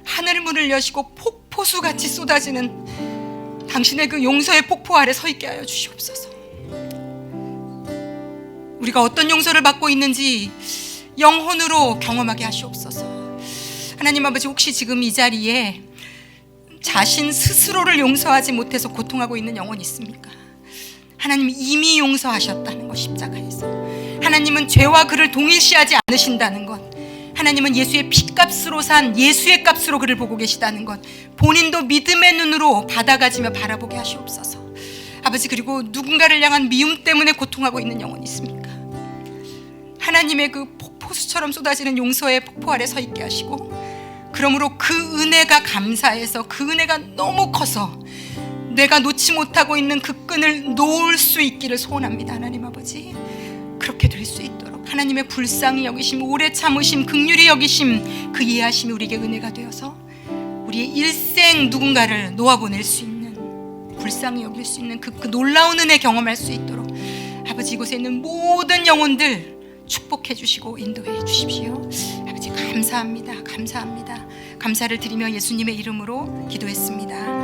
하늘 문을 여시고 폭포수같이 쏟아지는 당신의 그 용서의 폭포 아래 서 있게 하여 주시옵소서. 우리가 어떤 용서를 받고 있는지 영혼으로 경험하게 하시옵소서. 하나님 아버지, 혹시 지금 이 자리에 자신 스스로를 용서하지 못해서 고통하고 있는 영혼이 있습니까? 하나님, 이미 용서하셨다는 것, 십자가에서. 하나님은 죄와 그를 동일시하지 않으신다는 것, 하나님은 예수의 피값으로 산 예수의 값으로 그를 보고 계시다는 것, 본인도 믿음의 눈으로 받아가지며 바라보게 하시옵소서. 아버지, 그리고 누군가를 향한 미움 때문에 고통하고 있는 영혼이 있습니까? 하나님의 그 폭포수처럼 쏟아지는 용서의 폭포 아래 서 있게 하시고, 그러므로 그 은혜가 감사해서, 그 은혜가 너무 커서 내가 놓지 못하고 있는 그 끈을 놓을 수 있기를 소원합니다. 하나님 아버지, 그렇게 될 수 있도록 하나님의 불쌍히 여기심, 오래 참으심, 긍휼히 여기심, 그 이해하심이 우리에게 은혜가 되어서 우리의 일생 누군가를 놓아보낼 수 있는, 불쌍히 여길 수 있는 그 놀라운 은혜 경험할 수 있도록 아버지, 이곳에 있는 모든 영혼들 축복해 주시고 인도해 주십시오. 아버지, 감사합니다. 감사합니다. 감사를 드리며 예수님의 이름으로 기도했습니다.